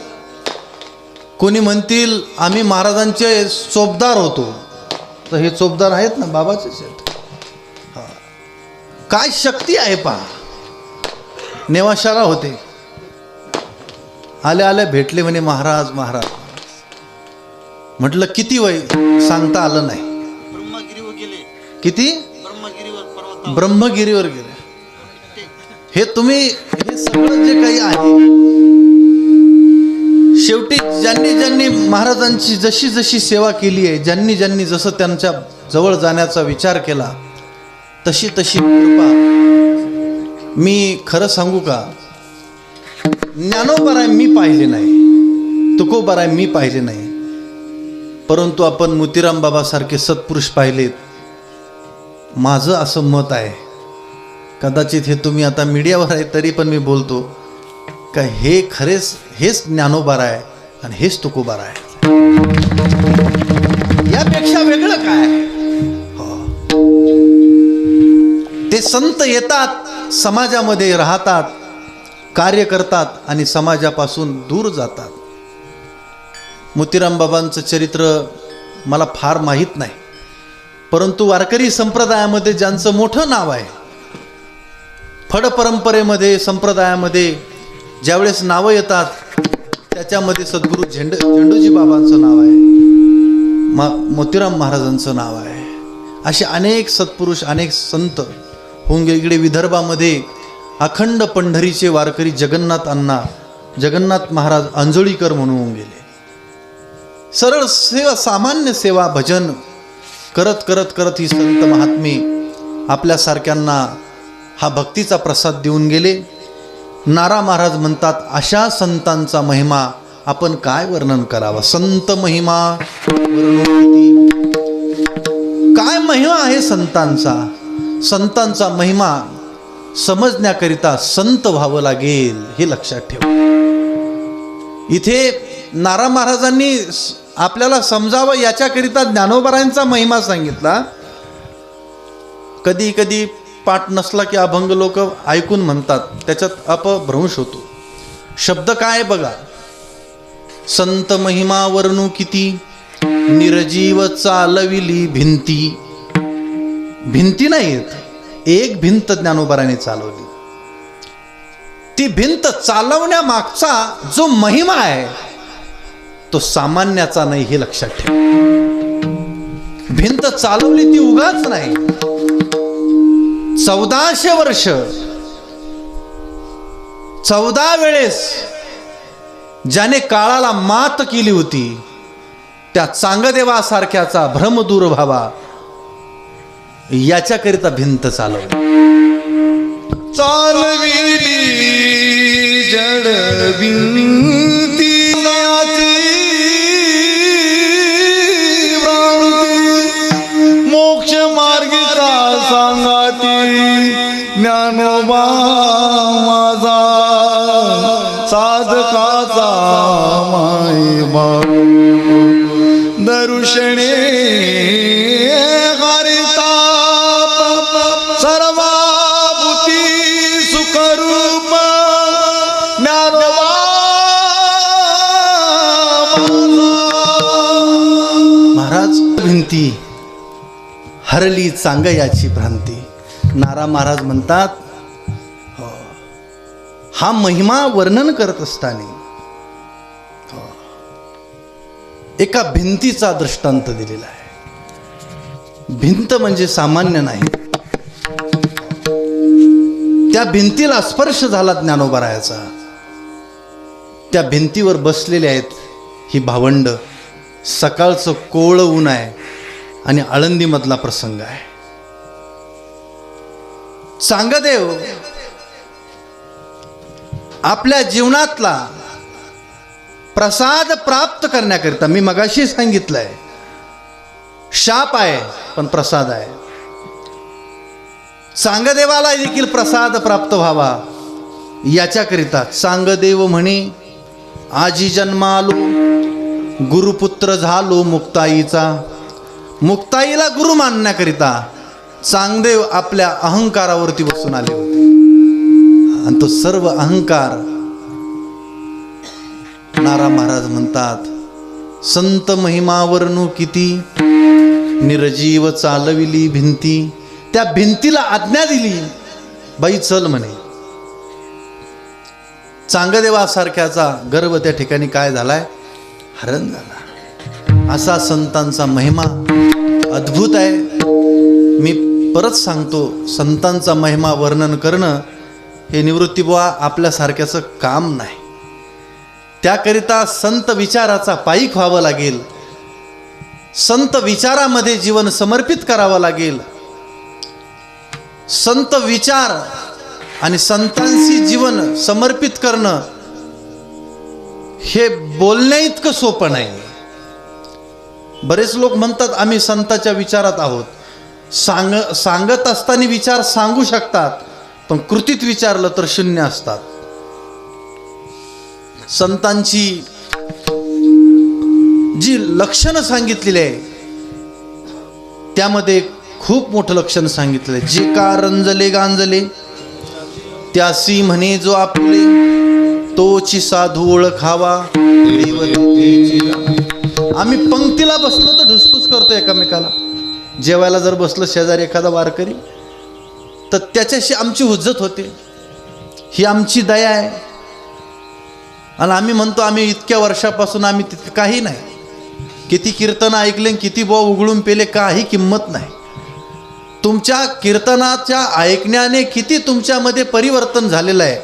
कोणी म्हणतील आम्ही महाराजांचे चोपदार होतो. तर हे चोपदार आहेत ना, बाबाचेच आहेत. काय शक्ती आहे पहा. नेवाशाला होते, आल्या आल्या भेटले, म्हणे महाराज महाराज. म्हटलं किती वय, सांगता आलं नाही. किती? ब्रह्मगिरीवर गेले. हे तुम्ही, हे सगळं जे काही आहे, शेवटी ज्यांनी ज्यांनी महाराजांची जशी जशी सेवा केली आहे, ज्यांनी ज्यांनी जसं त्यांच्या जवळ जाण्याचा विचार केला, तशी तशी कृपा. मी खरं सांगू का, ज्ञानोबराय मी पाहिले नाही, तुकोबराय मी पाहिले नाही, परंतु आपण मोतीराम बाबासारखे सत्पुरुष पाहिलेत. माझं असं मत आहे, कदाचित हे तुम्ही आता मीडियावर आहे तरी पण मी बोलतो का हे खरेच हेच ज्ञानोबराय आणि हेच तुकोबराय. यापेक्षा वेगळं काय. ते संत येतात, समाजामध्ये राहतात, कार्य करतात आणि समाजापासून दूर जातात. मोतीराम बाबांचं चरित्र मला फार माहीत नाही, परंतु वारकरी संप्रदायामध्ये ज्यांचं मोठं नाव आहे, फड परंपरेमध्ये संप्रदायामध्ये ज्यावेळेस नावं येतात त्याच्यामध्ये सद्गुरू झेंडूजी बाबांचं नाव आहे, मोतीराम महाराजांचं नाव आहे. असे अनेक सत्पुरुष, अनेक संत होऊन गेले. इकडे विदर्भामध्ये अखंड पंढरीचे वारकरी जगन्नाथ अण्णा, जगन्नाथ महाराज अंजोळीकर म्हणून होऊन गेले. सरळ सेवा, सामान्य सेवा, भजन करत करत करत ही संत महात्मे आपल्यासारख्यांना हा भक्तीचा प्रसाद देऊन गेले. नारा महाराज म्हणतात, अशा संतांचा महिमा आपण काय वर्णन करावा. संत महिमा वर्णोक्ती. काय महिमा आहे संतांचा. संतांचा महिमा समजण्याकरिता संत व्हावं लागेल, हे लक्षात ठेवा. इथे नारा महाराजांनी आपल्याला समजावं याच्याकरिता ज्ञानोबरायांचा महिमा सांगितला. कधी कधी पाठ नसला की अभंग लोक ऐकून म्हणतात, त्याच्यात अपभ्रंश होतो. शब्द काय बघा. संत महिमा वर्णू किती, निर्जीव चालविली भिंती. भिंती नाहीत, एक भिंत ज्ञानोबराने चालवली. ती भिंत चालवण्यामागचा जो महिमा आहे तो सामान्याचा नाही, हे लक्षात ठेवा. भिंत चालवली ती उगाच नाही. 1400 वर्ष 14 वेळेस ज्याने काळाला मात केली होती, त्या चांगदेवासारख्याचा भ्रम दूर व्हावा याच्याकरिता भिंत चालवली. चालविली जड भिंती मोक्ष मार्गिका सांगाती. ज्ञानोबा माझा साधकाचा माय बाळू दर्शने हरिता सर्वाभूती सुखरूप ज्ञानोबा महाराज. भिंती हरली चांगयाची भ्रांती. नारा महाराज म्हणतात, हा महिमा वर्णन करत असताना एका भिंतीचा दृष्टांत दिलेला आहे. भिंत म्हणजे सामान्य नाही. त्या भिंतीला स्पर्श झाला ज्ञानोबरायाचा. त्या भिंतीवर बसलेले आहेत ही भावंड. सकाळचं कोवळं ऊन आहे आणि आळंदीमधला प्रसंग आहे. चांगदेव आपल्या जीवनातला प्रसाद प्राप्त करण्याकरिता, मी मगाशी सांगितलंय शाप आहे पण प्रसाद आहे, चांगदेवाला देखील प्रसाद प्राप्त व्हावा याच्याकरिता चांगदेव म्हणे, आजी जन्मालो गुरुपुत्र झालो मुक्ताईचा. मुक्ताईला गुरु मानण्याकरिता चांगदेव आपल्या अहंकारावरती बसून आले होते आणि तो सर्व अहंकार नारा महाराज म्हणतात, संत महिमा वर्णू किती निर्जीव चालविली भिंती. त्या भिंतीला आज्ञा दिली, बाई चल म्हणे. चांगदेवासारख्याचा गर्व त्या ठिकाणी काय झालाय, हरण झाला. असा संतांचा महिमा अद्भुत आहे. मी परत सांगतो, संतांचा महिमा वर्णन करणं हे निवृत्तीबुवा आपल्यासारख्याचं काम नाही. त्याकरिता संत विचाराचा पायीक व्हावं लागेल, संत विचारामध्ये जीवन समर्पित करावं लागेल. संत विचार आणि संतांशी जीवन समर्पित करणं हे बोलण्या इतकं सोपं नाही. बरेच लोक म्हणतात आम्ही संतांच्या विचारात आहोत. सांगत असताना विचार सांगू शकतात, पण कृतीत विचारलं तर शून्य असतात. संतांची जी लक्षणं सांगितलेली आहे त्यामध्ये खूप मोठं लक्षण सांगितलंय. जे का रंजले गांजले त्यासी म्हणे जो आपले, तोची साधू ओळखावा देवतेची. आम्ही पंक्तीला बसलो तर ढुसपूस करतो एकमेकाला. जेवायला जर बसलं शेजारी एखादा वारकरी तर त्याच्याशी आमची हुज्जत होते, ही आमची दया आहे. आणि आम्ही म्हणतो आम्ही इतक्या वर्षापासून आम्ही तितकं काही नाही. किती कीर्तनं ऐकले, किती बुवा उघडून पेले, काही किंमत नाही. तुमच्या कीर्तनाच्या ऐकण्याने किती तुमच्यामध्ये परिवर्तन झालेलं आहे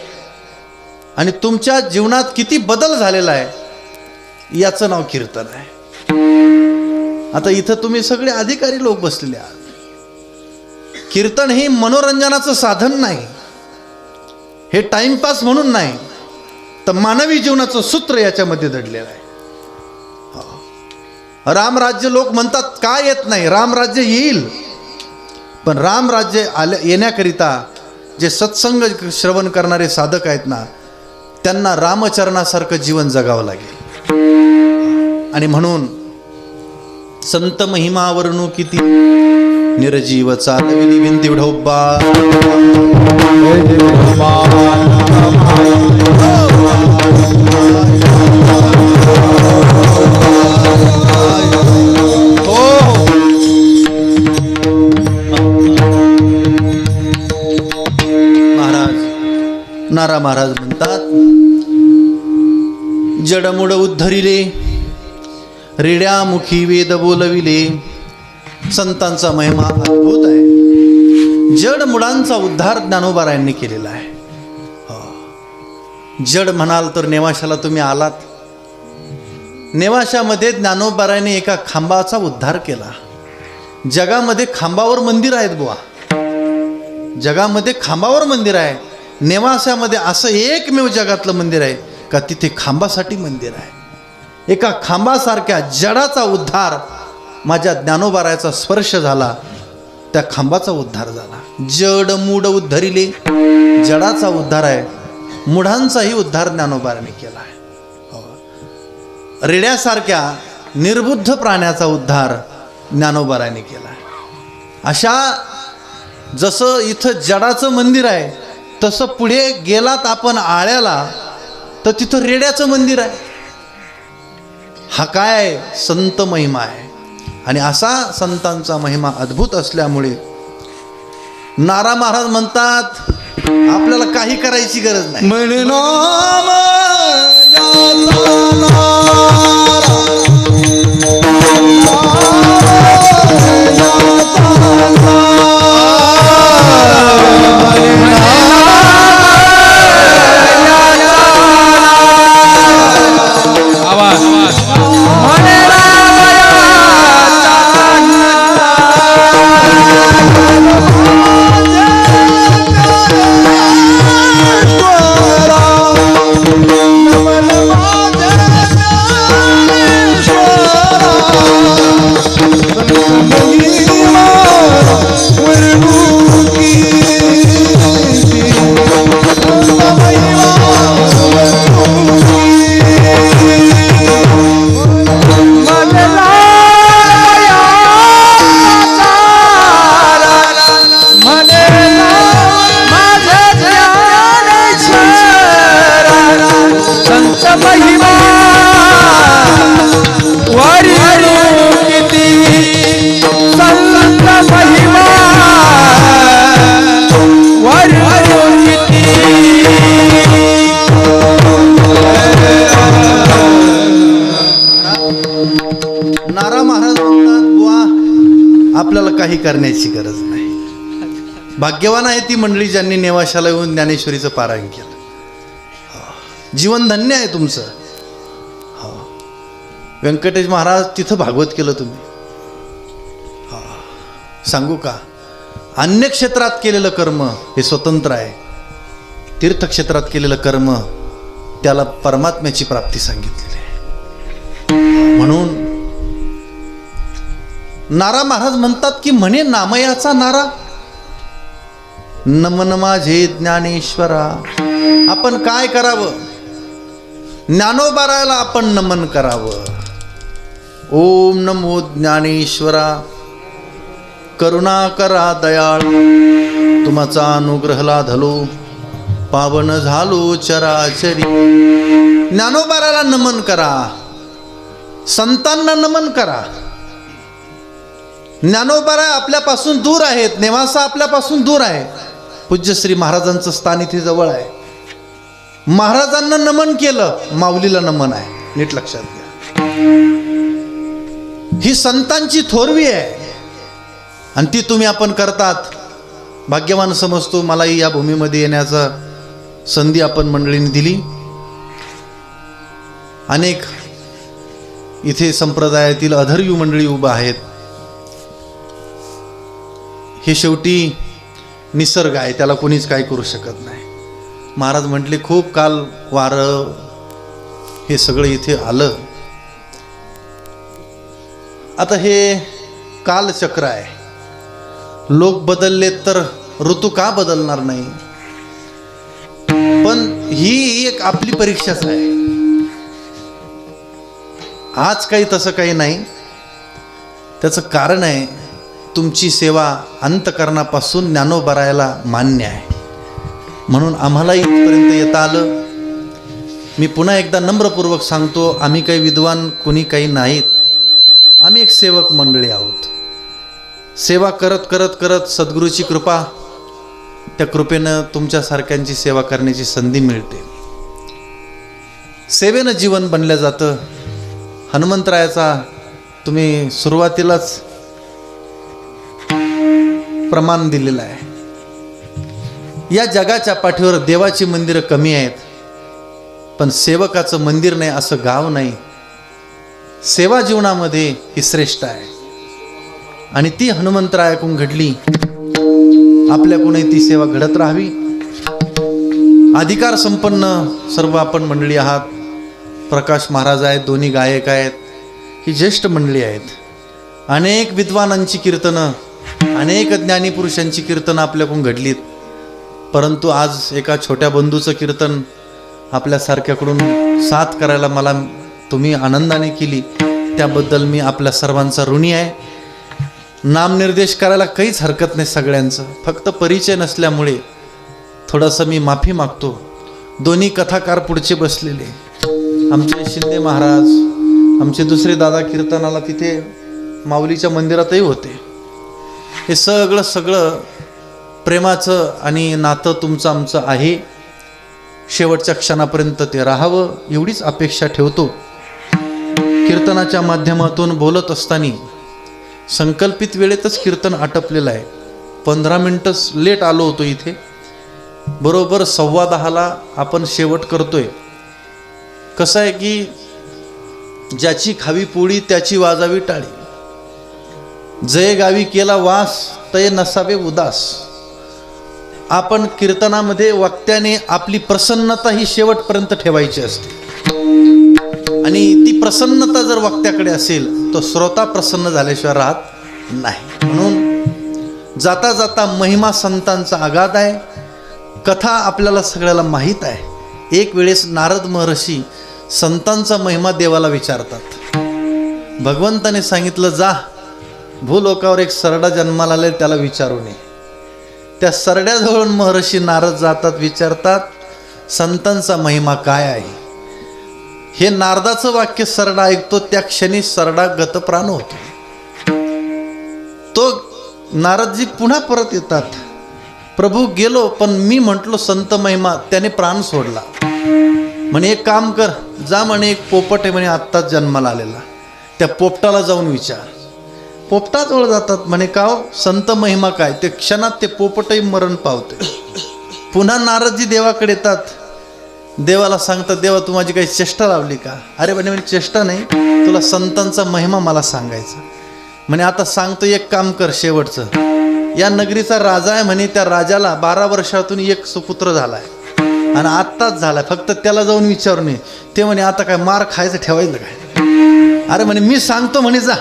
आणि तुमच्या जीवनात किती बदल झालेला आहे याचं नाव कीर्तन आहे. आता इथं तुम्ही सगळे अधिकारी लोक बसलेले आहात. कीर्तन हे मनोरंजनाचं साधन नाही, हे टाइमपास म्हणून नाही, तर मानवी जीवनाचं सूत्र याच्यामध्ये दडलेलं आहे. रामराज्य लोक म्हणतात का येत नाही, रामराज्य येईल, पण रामराज्य येण्याकरिता जे सत्संग श्रवण करणारे साधक आहेत ना, त्यांना रामचरणासारखं जीवन जगावं लागेल. आणि म्हणून संत महिमा वर्णू किती निर्जीव चालविली भिंती ढोबा. नारा महाराज म्हणतात, जडमुड उद्धरिले रेड्यामुखी वेद बोलविले. संतांचा महिमा अद्भुत आहे. जड मुडांचा उद्धार ज्ञानोबारायांनी केलेला आहे. जड म्हणाल तर नेवाशाला तुम्ही आलात. नेवाशामध्ये ज्ञानोबारायांनी एका खांबाचा उद्धार केला. जगामध्ये खांबावर मंदिर आहेत बुवा, जगामध्ये खांबावर मंदिर आहे. नेवाशामध्ये असं एकमेव जगातलं मंदिर आहे का तिथे खांबासाठी मंदिर आहे. एका खांबासारख्या जडाचा उद्धार माझ्या ज्ञानोबारायाचा स्पर्श झाला, त्या खांबाचा उद्धार झाला. जड मूड उद्धरिले, जडाचा उद्धार आहे, मुढांचाही उद्धार ज्ञानोबाराने केला आहे. रेड्यासारख्या निर्बुद्ध प्राण्याचा उद्धार ज्ञानोबाराने केला आहे. अशा जसं इथं जडाचं मंदिर आहे तसं पुढे गेलात आपण आळ्याला तर तिथं रेड्याचं मंदिर आहे. हा काय संत महिमा आहे. आणि असा संतांचा महिमा अद्भुत असल्यामुळे नारा महाराज म्हणतात आपल्याला काही करायची गरज नाही. म्हणे नाम याचा नारा, आपल्याला काही करण्याची गरज नाही. भाग्यवान आहे ती मंडळी ज्यांनी नेवाशाला येऊन ज्ञानेश्वरीचं पारायण केलं. जीवन धन्य आहे तुमचं. व्यंकटेश महाराज तिथं भागवत केलं तुम्ही. सांगू का, अन्य क्षेत्रात केलेलं कर्म हे स्वतंत्र आहे. तीर्थक्षेत्रात केलेलं कर्म त्याला परमात्म्याची प्राप्ती सांगितलेली आहे. म्हणून नारा महाराज म्हणतात की म्हणे नामयाचा नारा, नमन माझे ज्ञानेश्वरा. आपण काय करावं? ज्ञानोबारायला आपण नमन करावं. ओम नमो ज्ञानेश्वरा, करुणा करा दयाळ, तुमचा अनुग्रह लाधलो, पावन झालो चराचरी. ज्ञानोबाराला नमन करा, संतांना नमन करा. ज्ञानोबारा आपल्यापासून दूर आहेत, नेवासा आपल्यापासून दूर आहे. पूज्य श्री महाराजांचं स्थान इथे जवळ आहे. महाराजांना नमन केलं, माऊलीला नमन आहे. नीट लक्षात घ्या, ही संतांची थोरवी आहे आणि ती तुम्ही आपण करतात. भाग्यवान समजतो. मलाही या भूमीमध्ये येण्याचा संधी आपण मंडळींनी दिली. अनेक इथे संप्रदायातील अधर्यू मंडळी उभं आहेत. हे शेवटी निसर्ग आहे, त्याला कोणीच काय करू शकत नाही. महाराज म्हटले खूप काल वारं हे सगळं इथे आलं. आता हे कालचक्र आहे. लोक बदलले तर ऋतू का बदलणार नाही? पण ही एक आपली परीक्षाच आहे. आज काही तसं काही नाही. त्याचं कारण आहे तुमची सेवा अंतकरणापासून ज्ञानोबारायला मान्य आहे. म्हणून आम्हाला इथपर्यंत येता आलं. मी पुन्हा एकदा नम्रपूर्वक सांगतो, आम्ही काही विद्वान कोणी काही नाहीत. आम्ही एक सेवक मंडळी आहोत. सेवा करत करत करत सद्गुरूची कृपा, त्या कृपेनं तुमच्यासारख्यांची सेवा करण्याची संधी मिळते. सेवेनं जीवन बनलं जातं. हनुमंतरायाचा तुम्ही सुरुवातीलाच प्रमाण दिलेलं आहे. या जगाच्या पाठीवर देवाची मंदिरं कमी आहेत, पण सेवकाचं मंदिर नाही असं गाव नाही. सेवा जीवनामध्ये ही श्रेष्ठ आहे आणि ती हनुमंतरायाकडून घडली. आपल्याकडूनही ती सेवा घडत राहावी. अधिकार संपन्न सर्व आपण मंडळी आहात. प्रकाश महाराज आहेत, दोन्ही गायक आहेत, ही ज्येष्ठ मंडळी आहेत. अनेक विद्वानांची कीर्तनं, अनेक ज्ञानीपुरुषांची कीर्तनं आपल्याकडून घडलीत. परंतु आज एका छोट्या बंधूचं कीर्तन आपल्यासारख्याकडून साथ करायला मला तुम्ही आनंदाने केली, त्याबद्दल मी आपल्या सर्वांचा ऋणी आहे. नामनिर्देश करायला काहीच हरकत नाही सगळ्यांचं, फक्त परिचय नसल्यामुळे थोडंसं मी माफी मागतो. दोन्ही कथाकार पुढचे बसलेले, आमचे शिंदे महाराज, आमचे दुसरे दादा कीर्तनाला तिथे माऊलीच्या मंदिरातही होते. हे सगळं प्रेमाचं आणि नातं तुमचं आमचं आहे. शेवटच्या क्षणापर्यंत ते राहावं एवढीच अपेक्षा ठेवतो. कीर्तनाच्या माध्यमातून बोलत असताना संकल्पित वेळेतच कीर्तन आटपलेलं आहे. 15 मिनटं लेट आलो होतो इथे. बरोबर 10:15 आपण शेवट करतोय. कसं आहे की ज्याची खावी पोळी त्याची वाजावी टाळी, जय गावी केला वास तय नसावे उदास. आपण कीर्तनामध्ये वक्त्याने आपली प्रसन्नता ही शेवटपर्यंत ठेवायची असते आणि ती प्रसन्नता जर वक्त्याकडे असेल तो श्रोता प्रसन्न झाल्याशिवाय राहत नाही. म्हणून जाता जाता महिमा संतांचा आगाध आहे. कथा आपल्याला सगळ्याला माहीत आहे. एक वेळेस नारद महर्षी संतांचा महिमा देवाला विचारतात. भगवंताने सांगितलं, जा भूलोकावर एक सरडा जन्माला आले त्याला विचारून ये. त्या सरड्याजवळून महर्षी नारद जातात, विचारतात संतांचा महिमा काय आहे. हे नारदाचं वाक्य सरडा ऐकतो, त्या क्षणी सरडा गतप्राण होतो. तो नारदजी पुन्हा परत येतात, प्रभू गेलो पण मी म्हटलो संत महिमा, त्याने प्राण सोडला. म्हणे एक काम कर, जा म्हणे एक पोपट आहे म्हणे आत्ताच जन्माला आलेला, त्या पोपटाला जाऊन विचार. पोपटाजवळ जातात. म्हणे का हो संत महिमा काय? ते क्षणात ते पोपटही मरण पावते. पुन्हा नारदजी देवाकडे येतात. देवाला सांगतात, देवा तू माझी काही चेष्टा लावली का? अरे म्हणे चेष्टा नाही, तुला संतांचा महिमा मला सांगायचा. म्हणे आता सांगतो, एक काम कर शेवटचं. या नगरीचा राजा आहे म्हणे, त्या राजाला 12 वर्षातून एक सुपुत्र झालाय आणि आत्ताच झालाय, फक्त त्याला जाऊन विचारून ये. ते म्हणे आता काय मार खायचं ठेवायचं काय? अरे म्हणे मी सांगतो म्हणे जा.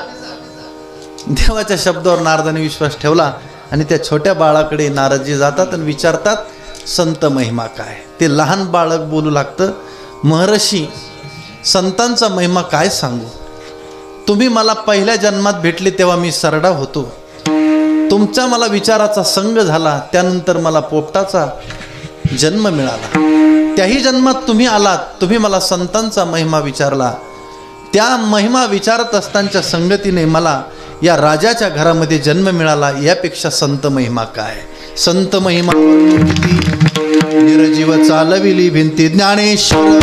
देवाच्या शब्दावर नारदाने विश्वास ठेवला आणि त्या छोट्या बाळाकडे नारदजी जातात आणि विचारतात संत महिमा काय? ते लहान बाळक बोलू लागतं, महर्षी संतांचा महिमा काय सांगू? तुम्ही मला पहिल्या जन्मात भेटले तेव्हा मी सरडा होतो. तुमचा मला विचाराचा संग झाला, त्यानंतर मला पोपटाचा जन्म मिळाला. त्याही जन्मात तुम्ही आलात, तुम्ही मला संतांचा महिमा विचारला. त्या महिमा विचारत असतानाच्या संगतीने मला या राजाच्या घरामध्ये जन्म मिळाला. यापेक्षा संत महिमा काय? संत महिमा निरजीव चालविली भिंती ज्ञानेश्वर.